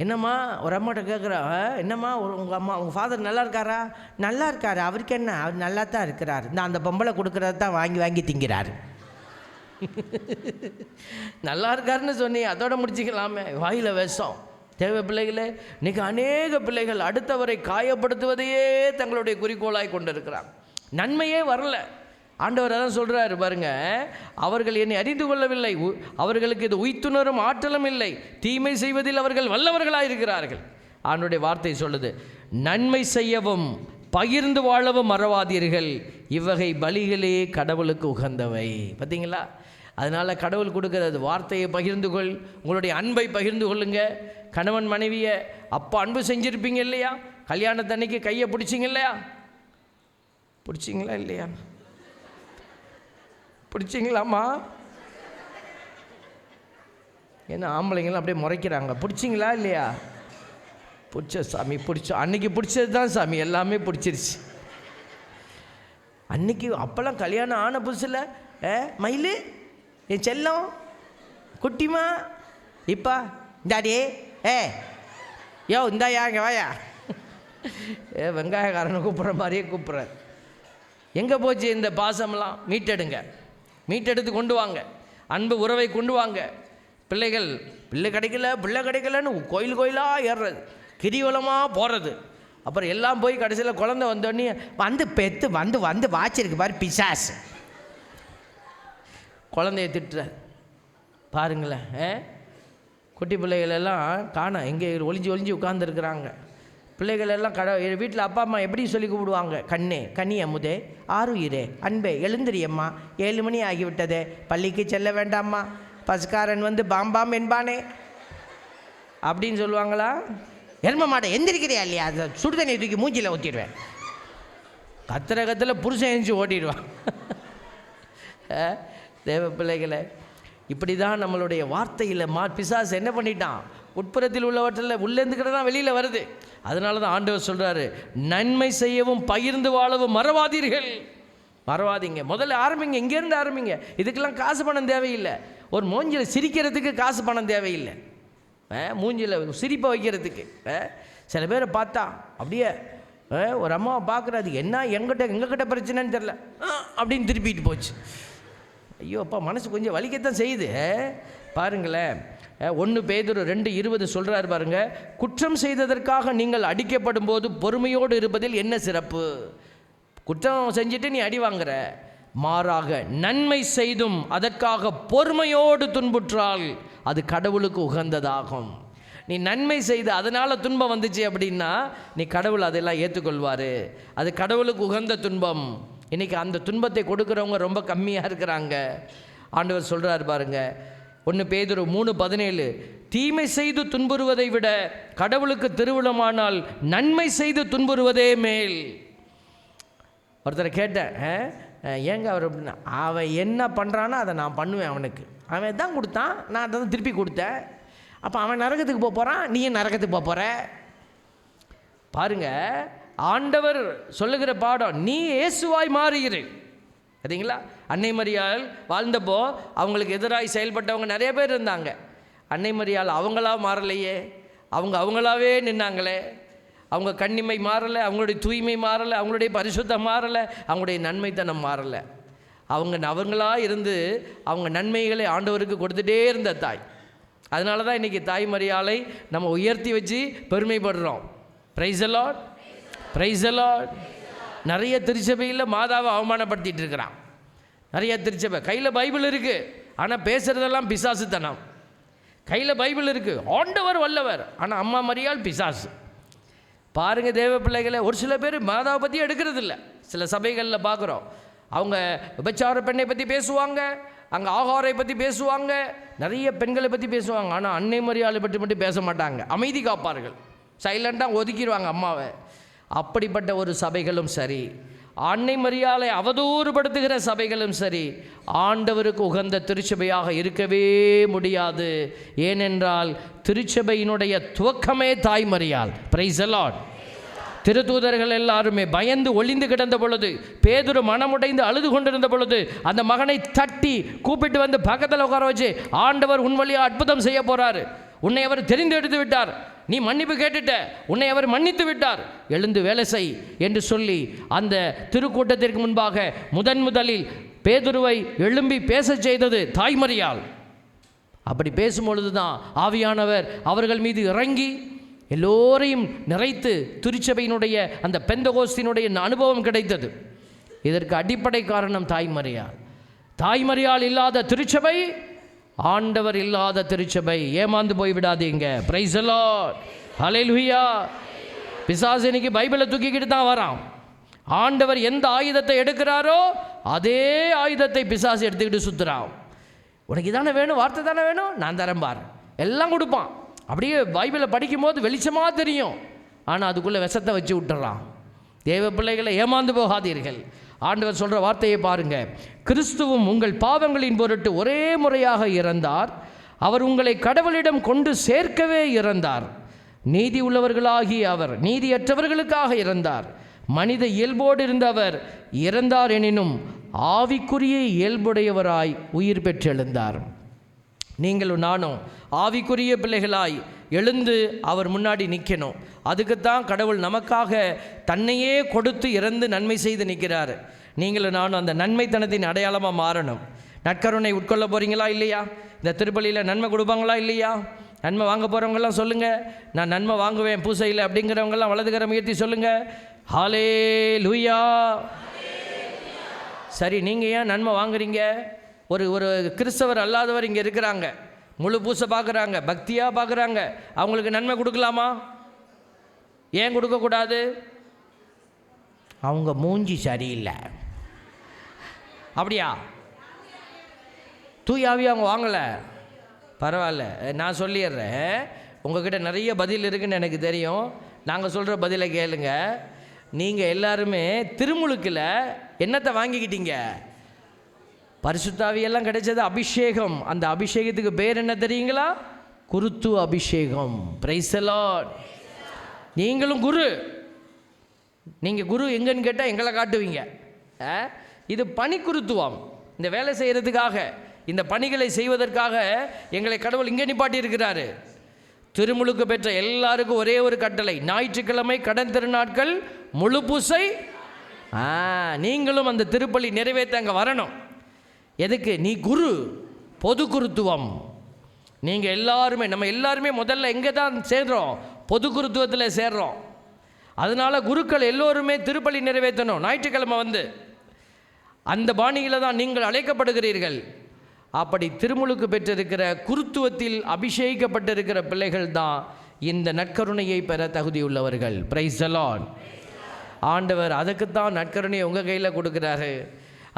என்னம்மா ஒரு அம்மாட்ட கேட்குறா, என்னம்மா உங்கள் அம்மா உங்கள் ஃபாதர் நல்லா இருக்காரா? நல்லா இருக்காரு, அவருக்கு என்ன, அவர் நல்லா தான் இருக்கிறார், நான் அந்த பொம்பளை கொடுக்குறத தான் வாங்கி வாங்கி திங்கிறாரு. நல்லா இருக்காருன்னு சொன்னி அதோட முடிச்சுக்கலாமே, வாயில் விஷம். தேவை பிள்ளைகளே, இன்றைக்கி அநேக பிள்ளைகள் அடுத்தவரை காயப்படுத்துவதையே தங்களுடைய குறிக்கோளாய் கொண்டு இருக்கிறாங்க. நன்மையே வரல. ஆண்டவர் அதான் சொல்கிறாரு பாருங்க, அவர்கள் என்னை அறிந்து கொள்ளவில்லை, அவர்களுக்கு இது உய்த்துணரும் ஆற்றலும் இல்லை, தீமை செய்வதில் அவர்கள் வல்லவர்களாக இருக்கிறார்கள். ஆண்டவருடைய வார்த்தை சொல்லுது, நன்மை செய்யவும் பகிர்ந்து வாழவும் மறவாதீர்கள், இவ்வகை பலிகளே கடவுளுக்கு உகந்தவை. பார்த்தீங்களா? அதனால் கடவுள் கொடுக்கறது வார்த்தையை பகிர்ந்து கொள், உங்களுடைய அன்பை பகிர்ந்து கொள்ளுங்க. கணவன் மனைவியை அப்போ அன்பு செஞ்சுருப்பீங்க இல்லையா? கல்யாணத்தன்னைக்கு கையை பிடிச்சிங்க இல்லையா? பிடிச்சிங்களா இல்லையா? பிடிச்சிங்களாம்மா? ஏன்னா ஆம்பளைங்களாம் அப்படியே முறைக்கிறாங்க, பிடிச்சிங்களா இல்லையா? பிடிச்ச சாமி, பிடிச்ச அன்னைக்கு பிடிச்சது தான் சாமி, எல்லாமே பிடிச்சிருச்சு அன்னைக்கு. அப்போல்லாம் கல்யாணம் ஆன புதுசில் மயில் என் செல்லம் குட்டிமா, இப்போ இந்தாடி யோ இந்தாயா இங்கே வாயா, வெங்காயக்காரனை கூப்பிட்ற மாதிரியே கூப்பிட்றாரு. எங்கே போச்சு இந்த பாசமெல்லாம்? மீட்டெடுங்க, மீட்டெடுத்து கொண்டு வாங்க, அன்பு உறவை கொண்டு வாங்க. பிள்ளைகள் பிள்ளை கிடைக்கலன்னு கோயிலாக ஏறுறது, கிரிவலமாக போகிறது, அப்புறம் எல்லாம் போய் கடைசியில் குழந்தை வந்தோடனே வந்து பெற்று வந்து வாச்சிருக்கு பாரு பிசாசு, குழந்தைய திட்டுற பாருங்களேன். குட்டி பிள்ளைகளெல்லாம் காண எங்கே ஒளிஞ்சு உட்காந்துருக்குறாங்க. பிள்ளைகள் எல்லாம் வீட்டில் அப்பா அம்மா எப்படி சொல்லி கூப்பிடுவாங்க? கண்ணி அமுதே, ஆருயிரே, அன்பே, எழுந்திரியம்மா, 7 மணி ஆகிவிட்டதே, பள்ளிக்கு செல்ல வேண்டாமா, பஸ்காரன் வந்து பாம்பாம் என்பானே அப்படின்னு சொல்லுவாங்களா? எரும மாட்டை எந்திரிக்கிறியா இல்லையா, அதை சுடுதண்ணி தூக்கி மூஞ்சியில் ஊற்றிடுவேன். கத்திரகத்தில் புருஷன் எழுந்து ஓட்டிடுவான். தேவ பிள்ளைகளை, இப்படி தான் நம்மளுடைய வார்த்தையில் பிசாசு என்ன பண்ணிட்டான், உட்புறத்தில் உள்ளவற்றில் உள்ளேந்துக்கிறதான் வெளியில் வருது. அதனால தான் ஆண்டவர் சொல்கிறாரு, நன்மை செய்யவும் பகிர்ந்து வாழவும் மறவாதீர்கள். மறவாதீங்க. முதல்ல ஆரம்பிங்க, இங்கேருந்து ஆரம்பிங்க. இதுக்கெல்லாம் காசு பணம் தேவையில்லை. ஒரு மூஞ்சில் சிரிக்கிறதுக்கு காசு பணம் தேவையில்லை. மூஞ்சில் சிரிப்பை வைக்கிறதுக்கு. சில பேரை பார்த்தா அப்படியே ஒரு அம்மாவை பார்க்குறாது, என்ன எங்ககிட்ட பிரச்சனைன்னு தெரில அப்படின்னு திருப்பிட்டு போச்சு. ஐயோ அப்பா, மனசு கொஞ்சம் வலிக்கத்தான் செய்யுது. பாருங்களேன், 1 பேதுரு 2:20 சொல்கிறார் பாருங்க, குற்றம் செய்ததற்காக நீங்கள் அடிக்கப்படும் போது பொறுமையோடு இருப்பதில் என்ன சிறப்பு? குற்றம் செஞ்சுட்டு நீ அடி வாங்குற, மாறாக நன்மை செய்தும் அதற்காக பொறுமையோடு துன்புற்றால் அது கடவுளுக்கு உகந்ததாகும். நீ நன்மை செய்து அதனால் துன்பம் வந்துச்சு அப்படின்னா நீ கடவுள் அதெல்லாம் ஏற்றுக்கொள்வார். அது கடவுளுக்கு உகந்த துன்பம். இன்றைக்கி அந்த துன்பத்தை கொடுக்குறவங்க ரொம்ப கம்மியாக இருக்கிறாங்க. ஆண்டவர் சொல்கிறார் பாருங்க, 1 பேதுரு 3:17, தீமை செய்து துன்புறுவதை விட கடவுளுக்கு திருவுளமானால் நன்மை செய்து துன்புறுவதே மேல். ஒருத்தரை கேட்டேன், ஏங்க அவர் அப்படின்னா, அவன் என்ன பண்ணுறானோ அதை நான் பண்ணுவேன். அவனுக்கு அவன் தான் கொடுத்தான், நான் அதை தான் திருப்பி கொடுத்தேன். அப்போ அவன் நரகத்துக்கு போகிறான், நீயும் நரகத்துக்கு போகிற. பாருங்க, ஆண்டவர் சொல்லுகிற பாடம், நீ இயேசுவாய் மாறுகிற. சரிங்களா? அன்னை மரியாள் வாழ்ந்தப்போ அவங்களுக்கு எதிராக செயல்பட்டவங்க நிறைய பேர் இருந்தாங்க. அன்னை மரியாள் அவங்களா மாறலையே, அவங்களாவே நின்னாங்களே. அவங்க கண்ணிமை மாறலை, அவங்களுடைய தூய்மை மாறலை, அவங்களுடைய பரிசுத்தம் மாறலை, அவங்களுடைய நன்மைத்தனம் மாறலை. அவங்களா இருந்து அவங்க நன்மைகளை ஆண்டவருக்கு கொடுத்துட்டே இருந்த தாய். அதனால தான் இன்றைக்கி தாய் மரியாளை நம்ம உயர்த்தி வச்சு பெருமைப்படுறோம். Praise the Lord, praise the Lord. நிறைய திருச்சபையில் மாதாவை அவமானப்படுத்திட்டு இருக்கிறான். நிறைய திருச்சபை கையில் பைபிள் இருக்குது, ஆனால் பேசுகிறதெல்லாம் பிசாசுத்தனம். கையில் பைபிள் இருக்குது, ஆண்டவர் வல்லவர், ஆனால் அம்மா மரியாள் பிசாசு. பாருங்கள் தேவ பிள்ளைகளை, ஒரு சில பேர் மாதாவை பற்றி எடுக்கிறது இல்லை. சில சபைகளில் பார்க்குறோம், அவங்க விபச்சார பெண்ணை பற்றி பேசுவாங்க, அங்கே ஆகாரை பற்றி பேசுவாங்க, நிறைய பெண்களை பற்றி பேசுவாங்க. ஆனால் அன்னை மரியாதை பற்றி மட்டும் பேச மாட்டாங்க, அமைதி காப்பார்கள், சைலண்டாக ஒதுக்கிடுவாங்க அம்மாவை. அப்படிப்பட்ட ஒரு சபைகளும் சரி, அன்னை மரியாதை அவதூறுபடுத்துகிற சபைகளும் சரி, ஆண்டவருக்கு உகந்த திருச்சபையாக இருக்கவே முடியாது. ஏனென்றால் திருச்சபையினுடைய துவக்கமே தாய் மரியாள். Price the Lord. திருத்தூதர்கள் எல்லாருமே பயந்து ஒளிந்து கிடந்த பொழுது, பேதுரு மனமுடைந்து அழுது கொண்டிருந்த பொழுது, அந்த மகனை தட்டி கூப்பிட்டு வந்து பக்கத்தில் உட்கார வச்சு, ஆண்டவர் உன் வழியாக அற்புதம் செய்ய போகிறாரு, உன்னை அவர் தெரிந்தெடுத்து விட்டார், நீ மன்னிப்பு கேட்டுட்ட, உன்னை அவர் மன்னித்து விட்டார், எழுந்து வேலை செய் என்று சொல்லி அந்த திருக்கூட்டத்திற்கு முன்பாக முதலில் பேதுருவை எழும்பி பேச செய்தது தாய்மரியாள். அப்படி பேசும்பொழுது தான் ஆவியானவர் அவர்கள் மீது இறங்கி எல்லோரையும் நிறைத்து திருச்சபையினுடைய அந்த பெந்தகோஸ்தினுடைய அனுபவம் கிடைத்தது. இதற்கு அடிப்படை காரணம் தாய்மரியாள். தாய்மரியாள் இல்லாத திருச்சபை, ஆண்டவர் இல்லாத திருச்சபை. ஏமாந்து போய் விடாதீங்க. பிரைஸ் தி லார்ட், ஹல்லேலூயா. பிசாசு இன்னைக்கு பைபிளை தூக்கிக்கிட்டு தான் வரான். ஆண்டவர் எந்த ஆயுதத்தை எடுக்கிறாரோ அதே ஆயுதத்தை பிசாசு எடுத்துக்கிட்டு சுற்றுறான். உனக்கு இதானே வேணும், வார்த்தை தானே வேணும், நான் தரேன் பார், எல்லாம் கொடுப்பான். அப்படியே பைபிளை படிக்கும்போது வெளிச்சமாக தெரியும், ஆனால் அதுக்குள்ளே விஷத்தை வச்சு விட்டுறான். தேவ பிள்ளைகளை ஏமாந்து போகாதீர்கள். ஆண்டவர் சொல்கிற வார்த்தையை பாருங்கள். கிறிஸ்துவும் உங்கள் பாவங்களின் பொருட்டு ஒரே முறையாக இறந்தார், அவர் உங்களை கடவுளிடம் கொண்டு சேர்க்கவே இறந்தார். நீதி உள்ளவர்களாகி அவர் நீதியற்றவர்களுக்காக இறந்தார். மனித இயல்போடு இருந்தவர் இறந்தார் எனினும் ஆவிக்குரிய இயல்புடையவராய் உயிர் பெற்றெழுந்தார். நீங்களும் நானும் ஆவிக்குரிய பிள்ளைகளாய் எழுந்து அவர் முன்னாடி நிற்கணும். அதுக்குத்தான் கடவுள் நமக்காக தன்னையே கொடுத்து இறந்து நன்மை செய்து நிற்கிறார். நீங்களும் நானும் அந்த நன்மைத்தனத்தின் அடையாளமாக மாறணும். நற்கருணை உட்கொள்ள போகிறீங்களா இல்லையா? இந்த திருப்பலியில் நன்மை கொடுப்பாங்களா இல்லையா? நன்மை வாங்க போகிறவங்கெல்லாம் சொல்லுங்கள், நான் நன்மை வாங்குவேன் பூசையில் அப்படிங்கிறவங்கெல்லாம் வலதுகரம் உயர்த்தி சொல்லுங்கள், ஹல்லேலூயா. சரி, நீங்கள் ஏன் நன்மை வாங்குறீங்க? ஒரு கிறிஸ்தவர் அல்லாதவர் இங்கே இருக்கிறாங்க, முழு பூசை பார்க்குறாங்க, பக்தியாக பார்க்குறாங்க, அவங்களுக்கு நன்மை கொடுக்கலாமா? ஏன் கொடுக்கக்கூடாது? அவங்க மூஞ்சி சரியில்லை. அப்படியா? தூயாவி அவங்க வாங்கலை, பரவாயில்ல, நான் சொல்லிடுறேன். உங்ககிட்ட நிறைய பதில் இருக்குன்னு எனக்கு தெரியும். நாங்கள் சொல்கிற பதிலை கேளுங்க. நீங்கள் எல்லாருமே திருமுழுக்கில் என்னத்தை வாங்கிக்கிட்டீங்க? பரிசுத்தாவியெல்லாம் கிடைச்சது அபிஷேகம். அந்த அபிஷேகத்துக்கு பேர் என்ன தெரியுங்களா? குருத்துவ அபிஷேகம். Price the Lord. நீங்களும் குரு. நீங்கள் குரு எங்கன்னு கேட்டால் எங்களை காட்டுவீங்க. இது பணி குருத்துவம். இந்த வேலை செய்கிறதுக்காக, இந்த பணிகளை செய்வதற்காக எங்களை கடவுள் இங்கே நிப்பாட்டி இருக்கிறாரு. திருமுழுக்கு பெற்ற எல்லாருக்கும் ஒரே ஒரு கட்டளை, ஞாயிற்றுக்கிழமை கடன் திருநாட்கள் முழு பூசை. நீங்களும் அந்த திருப்பலி நிறைவேற்ற அங்கே வரணும். எதுக்கு? நீ குரு, பொது குருத்துவம். நீங்கள் எல்லாருமே, நம்ம எல்லாருமே முதல்ல எங்கே தான் சேர்றோம்? பொது குருத்துவத்தில் சேர்றோம். அதனால் குருக்கள் எல்லோருமே திருப்பலி நிறைவேற்றணும். ஞாயிற்றுக்கிழமை வந்து அந்த பாணியில் தான் நீங்கள் அழைக்கப்படுகிறீர்கள். அப்படி திருமுழுக்கு பெற்றிருக்கிற குருத்துவத்தில் அபிஷேகிக்கப்பட்டிருக்கிற பிள்ளைகள் தான் இந்த நற்கருணையை பெற தகுதியுள்ளவர்கள். Price the Lord. ஆண்டவர் அதுக்குத்தான் நற்கருணையை உங்கள் கையில் கொடுக்குறாரு.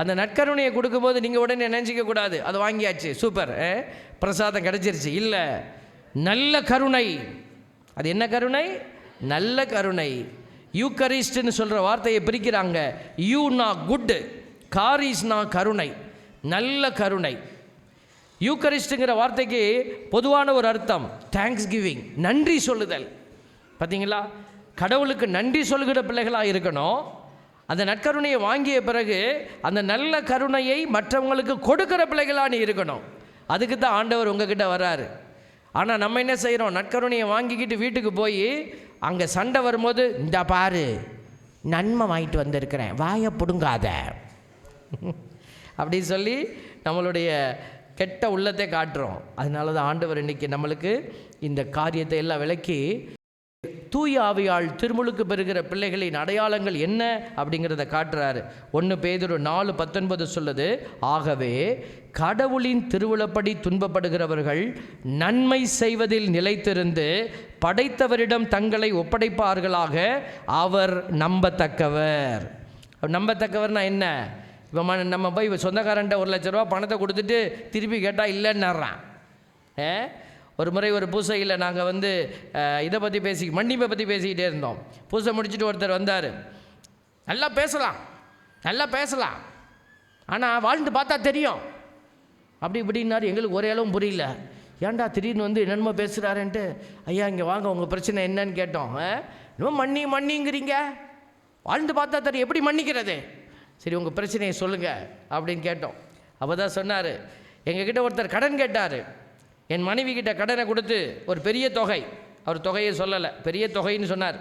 அந்த நற்கருணையை கொடுக்கும்போது நீங்கள் உடனே நினைச்சிக்க கூடாது, அது வாங்கியாச்சு, சூப்பர், பிரசாதம் கிடச்சிருச்சு. இல்லை, நல்ல கருணை. அது என்ன கருணை? நல்ல கருணை. யூக்கரிஸ்ட்னு சொல்கிற வார்த்தையை பிரிக்கிறாங்க. யூனா குட், காரிஸ்னா கருணை, நல்ல கருணை. யூக்கரிஸ்ட்டுங்கிற வார்த்தைக்கு பொதுவான ஒரு அர்த்தம் தேங்க்ஸ் கிவிங், நன்றி சொல்லுதல். பார்த்தீங்களா? கடவுளுக்கு நன்றி சொல்கிற பிள்ளைகளாக இருக்கணும். அந்த நற்கருணையை வாங்கிய பிறகு அந்த நல்ல கருணையை மற்றவங்களுக்கு கொடுக்குற பிள்ளைகளாக நீ இருக்கணும். அதுக்கு தான் ஆண்டவர் உங்ககிட்ட வர்றாரு. ஆனால் நம்ம என்ன செய்கிறோம்? நற்கருணையை வாங்கிக்கிட்டு வீட்டுக்கு போய் அங்கே சண்டை வரும்போது, இந்த பாரு நன்மை வாங்கிட்டு வந்திருக்கிறேன், வாயை பிடுங்காத அப்படி சொல்லி நம்மளுடைய கெட்ட உள்ளத்தை காட்டுறோம். அதனால தான் ஆண்டவர் இன்றைக்கி நம்மளுக்கு இந்த காரியத்தை எல்லாம் விளக்கி தூய ஆவியால் திருமுழுக்கு பெறுகிற பிள்ளைகளின் அடையாளங்கள் என்ன அப்படிங்கிறத காட்டுறாரு. 1 பேதுரு 4:19 சொல்லுது, ஆகவே கடவுளின் திருவுளப்படி துன்பப்படுகிறவர்கள் நன்மை செய்வதில் நிலைத்திருந்து படைத்தவரிடம் தங்களை ஒப்படைப்பார்களாக, அவர் நம்பத்தக்கவர். நம்பத்தக்கவர்னா என்ன? இப்போ நம்ம போய் சொந்தக்காரன்ட்ட 1 லட்ச ரூபா பணத்தை கொடுத்துட்டு திருப்பி கேட்டால் இல்லைன்னுறான். ஒரு முறை ஒரு பூசையில் நாங்கள் வந்து இதை பற்றி மன்னிப்பை பற்றி பேசிக்கிட்டே இருந்தோம். பூசை முடிச்சுட்டு ஒருத்தர் வந்தார். நல்லா பேசலாம், ஆனால் வாழ்ந்து பார்த்தா தெரியும் அப்படி இப்படின்னாரு. எங்களுக்கு ஒரே அளவும் புரியல. ஏன்டா திடீர்னு வந்து என்னென்னமோ பேசுகிறாருன்ட்டு, ஐயா இங்கே வாங்க, உங்கள் பிரச்சனை என்னன்னு கேட்டோம். இன்னும் மன்னிங்கிறீங்க, வாழ்ந்து பார்த்தா தெரியும், எப்படி மன்னிக்கிறது? சரி, உங்கள் பிரச்சனையை சொல்லுங்கள் அப்படின்னு கேட்டோம். அப்போ தான் சொன்னார், எங்ககிட்ட ஒருத்தர் கடன் கேட்டார். என் மனைவி கிட்ட கடனை கொடுத்து ஒரு பெரிய தொகை, அவர் தொகையை சொல்லலை, பெரிய தொகைன்னு சொன்னார்.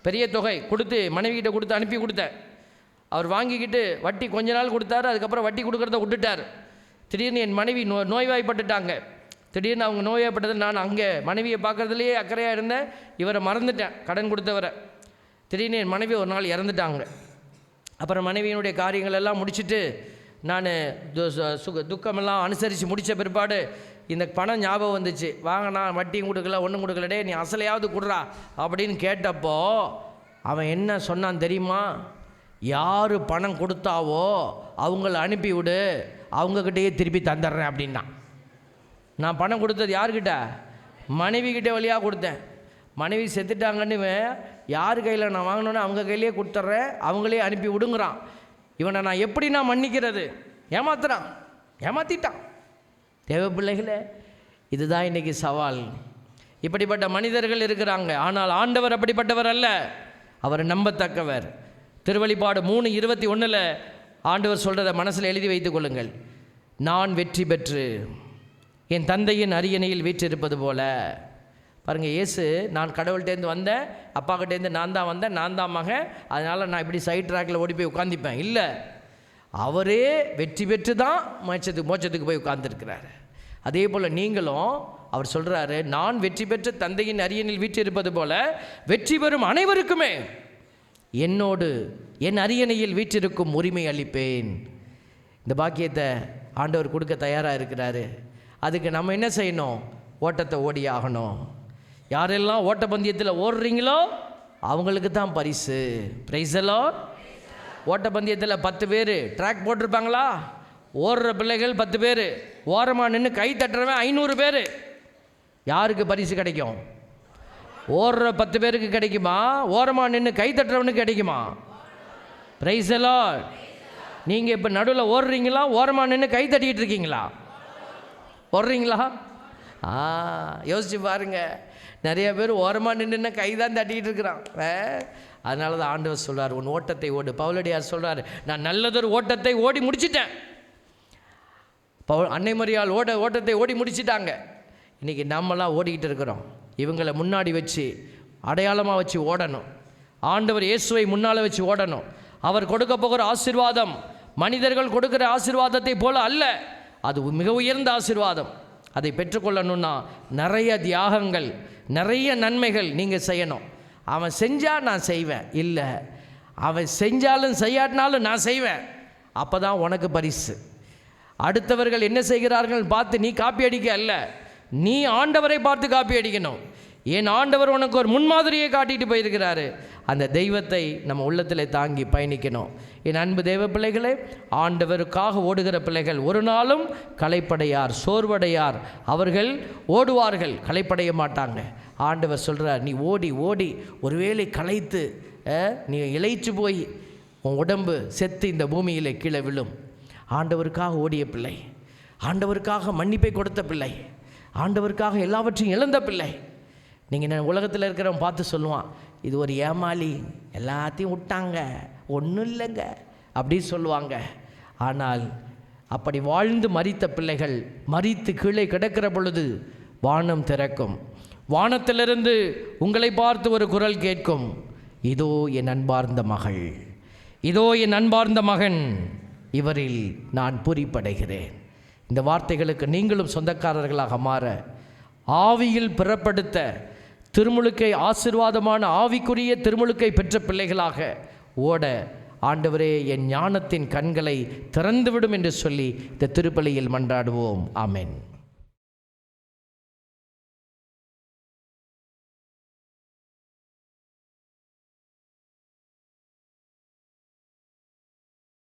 பெரிய தொகை கொடுத்து மனைவி கிட்ட கொடுத்து அனுப்பி கொடுத்தேன். அவர் வாங்கிக்கிட்டு வட்டி கொஞ்ச நாள் கொடுத்தாரு, அதுக்கப்புறம் வட்டி கொடுக்குறத விட்டுட்டார். திடீர்னு என் மனைவி நோய்வாய்ப்பட்டுட்டாங்க. திடீர்னு அவங்க நோய்வாய்ப்பட்டது, நான் அங்கே மனைவியை பார்க்குறதுலேயே அக்கறையாக இருந்தேன், இவரை மறந்துட்டேன், கடன் கொடுத்தவரை. திடீர்னு என் மனைவி ஒரு நாள் இறந்துட்டாங்க. அப்புறம் மனைவியினுடைய காரியங்கள் எல்லாம் முடிச்சுட்டு நான் துக்கமெல்லாம் அனுசரித்து முடித்த பிற்பாடு இந்த பணம் ஞாபகம் வந்துச்சு. வாங்க, நான் வட்டியும் கொடுக்கல, ஒன்றும் கொடுக்கலடே, நீ அசலையாவது கொடுறா அப்படின்னு கேட்டப்போ அவன் என்ன சொன்னான் தெரியுமா? யார் பணம் கொடுத்தாவோ அவங்கள அனுப்பிவிடு, அவங்கக்கிட்டேயே திருப்பி தந்துடுறேன் அப்படின்னா. நான் பணம் கொடுத்தது யார்கிட்ட? மனைவிக்கிட்ட வழியாக கொடுத்தேன். மனைவி செத்துட்டாங்கன்னு யார் கையில் நான் வாங்கினோன்னே அவங்க கையிலே கொடுத்துட்றேன், அவங்களே அனுப்பி விடுங்கிறான். இவனை நான் எப்படி நான் மன்னிக்கிறது? ஏமாற்றிட்டான். தேவ பிள்ளைகளே, இதுதான் இன்றைக்கி சவால். இப்படிப்பட்ட மனிதர்கள் இருக்கிறாங்க. ஆனால் ஆண்டவர் அப்படிப்பட்டவர் அல்ல, அவர் நம்பத்தக்கவர். திருவெளிப்பாடு 3:21 ஆண்டவர் சொல்கிறத மனசில் எழுதி வைத்துக் கொள்ளுங்கள். நான் வெற்றி பெற்று என் தந்தையின் அரியணையில் வீற்றிருப்பது போல. பாருங்கள், இயேசு நான் கடவுள்கிட்டேருந்து வந்தேன், அப்பாக்கிட்டேருந்து நான் தான் வந்தேன், நான் தான் மகன், அதனால் நான் இப்படி சைட் ட்ராக்கில் ஓடி போய் உட்காந்துப்பேன். இல்லை, அவரே வெற்றி பெற்று தான் மோட்சத்துக்கு போய் உட்கார்ந்துருக்கிறார். அதே போல் நீங்களும், அவர் சொல்கிறாரு, நான் வெற்றி பெற்று தந்தையின் அரியணையில் வீற்றிருப்பது போல வெற்றி பெறும் அனைவருக்குமே என்னோடு என் அரியணையில் வீற்றிருக்கும் உரிமை அளிப்பேன். இந்த பாக்கியத்தை ஆண்டவர் கொடுக்க தயாராக இருக்கிறாரு. அதுக்கு நம்ம என்ன செய்யணும்? ஓட்டத்தை ஓடியாகணும். யாரெல்லாம் ஓட்டப்பந்தயத்தில் ஓடுறீங்களோ அவங்களுக்கு தான் பரிசு. Price the Lord. ஓட்டப்பந்தயத்தில் 10 பேர் ட்ராக் போட்டிருப்பாங்களா? ஓடுற பிள்ளைகள் 10 பேர், ஓரமாக நின்று கை தட்டுறவன் 500 பேர். யாருக்கு பரிசு கிடைக்கும்? ஓடுற 10 பேருக்கு கிடைக்குமா? ஓரமாக நின்று கை தட்டுறவனுக்கு கிடைக்குமா? Price the Lord. நீங்கள் இப்போ நடுவில் ஓடுறீங்களா? ஓரமாக நின்று கை தட்டிக்கிட்டு இருக்கீங்களா? ஓடுறீங்களா? யோசிச்சு பாருங்க. நிறைய பேர் ஓரமாக நின்று கை தான் தட்டிக்கிட்டு இருக்கிறான். அதனால தான் ஆண்டவர் சொல்கிறார், உன் ஓட்டத்தை ஓடு. பவுலடியார் சொல்கிறார், நான் நல்லதொரு ஓட்டத்தை ஓடி முடிச்சிட்டேன். அன்னை மரியாள் ஓட்டத்தை ஓடி முடிச்சிட்டாங்க. இன்றைக்கி நம்மளாம் ஓடிக்கிட்டு இருக்கிறோம். இவங்களை முன்னாடி வச்சு அடையாளமாக வச்சு ஓடணும். ஆண்டவர் இயேசுவை முன்னால் வச்சு ஓடணும். அவர் கொடுக்க போகிற ஆசீர்வாதம் மனிதர்கள் கொடுக்கிற ஆசீர்வாதத்தை போல அல்ல. அது மிக உயர்ந்த ஆசீர்வாதம். அதை பெற்றுக்கொள்ளணும்னா நிறைய தியாகங்கள், நிறைய நன்மைகள் நீங்கள் செய்யணும். அவன் செஞ்சால் நான் செய்வேன் இல்லை, அவன் செஞ்சாலும் செய்யாட்டினாலும் நான் செய்வேன். அப்போ தான் உனக்கு பரிசு. அடுத்தவர்கள் என்ன செய்கிறார்கள் பார்த்து நீ காப்பி அடிக்க அல்ல, நீ ஆண்டவரை பார்த்து காப்பி அடிக்கணும். ஏன் ஆண்டவர் உனக்கு ஒரு முன்மாதிரியை காட்டிட்டு போயிருக்கிறாரு. அந்த தெய்வத்தை நம்ம உள்ளத்தில் தாங்கி பயணிக்கணும். என் அன்பு தெய்வ பிள்ளைகளே, ஆண்டவருக்காக ஓடுகிற பிள்ளைகள் ஒரு நாளும் களைப்படையார், சோர்வடையார். அவர்கள் ஓடுவார்கள், களைப்படைய மாட்டாங்க. ஆண்டவர் சொல்கிறார், நீ ஓடி ஓடி ஒருவேளை களைத்து நீ இளைச்சு போய் உன் உடம்பு செத்து இந்த பூமியில் கீழே விழும். ஆண்டவருக்காக ஓடிய பிள்ளை, ஆண்டவருக்காக மன்னிப்பை கொடுத்த பிள்ளை, ஆண்டவருக்காக எல்லாவற்றையும் இழந்த பிள்ளை. நீங்கள் உலகத்தில் இருக்கிறவன் பார்த்து சொல்லுவான், இது ஒரு ஏமாளி, எல்லாத்தையும் விட்டாங்க, ஒன்றும் இல்லைங்க அப்படி சொல்லுவாங்க. ஆனால் அப்படி வாழ்ந்து மரித்த பிள்ளைகள் மரித்து கீழே கிடக்கிற பொழுது வானம் திறக்கும். வானத்திலிருந்து உங்களை பார்த்து ஒரு குரல் கேட்கும், இதோ என் அன்பார்ந்த மகள், இதோ என் அன்பார்ந்த மகன், இவரில் நான் பூரிப்படைகிறேன். இந்த வார்த்தைகளுக்கு நீங்களும் சொந்தக்காரர்களாக மாற, ஆவியில் பிறப்படுத்த திருமுழுக்கை, ஆசீர்வாதமான ஆவிக்குரிய திருமுழுக்கை பெற்ற பிள்ளைகளாக ஓட, ஆண்டவரே என் ஞானத்தின் கண்களை திறந்துவிடும் என்று சொல்லி இந்த திருப்பலியில் மன்றாடுவோம். ஆமென்.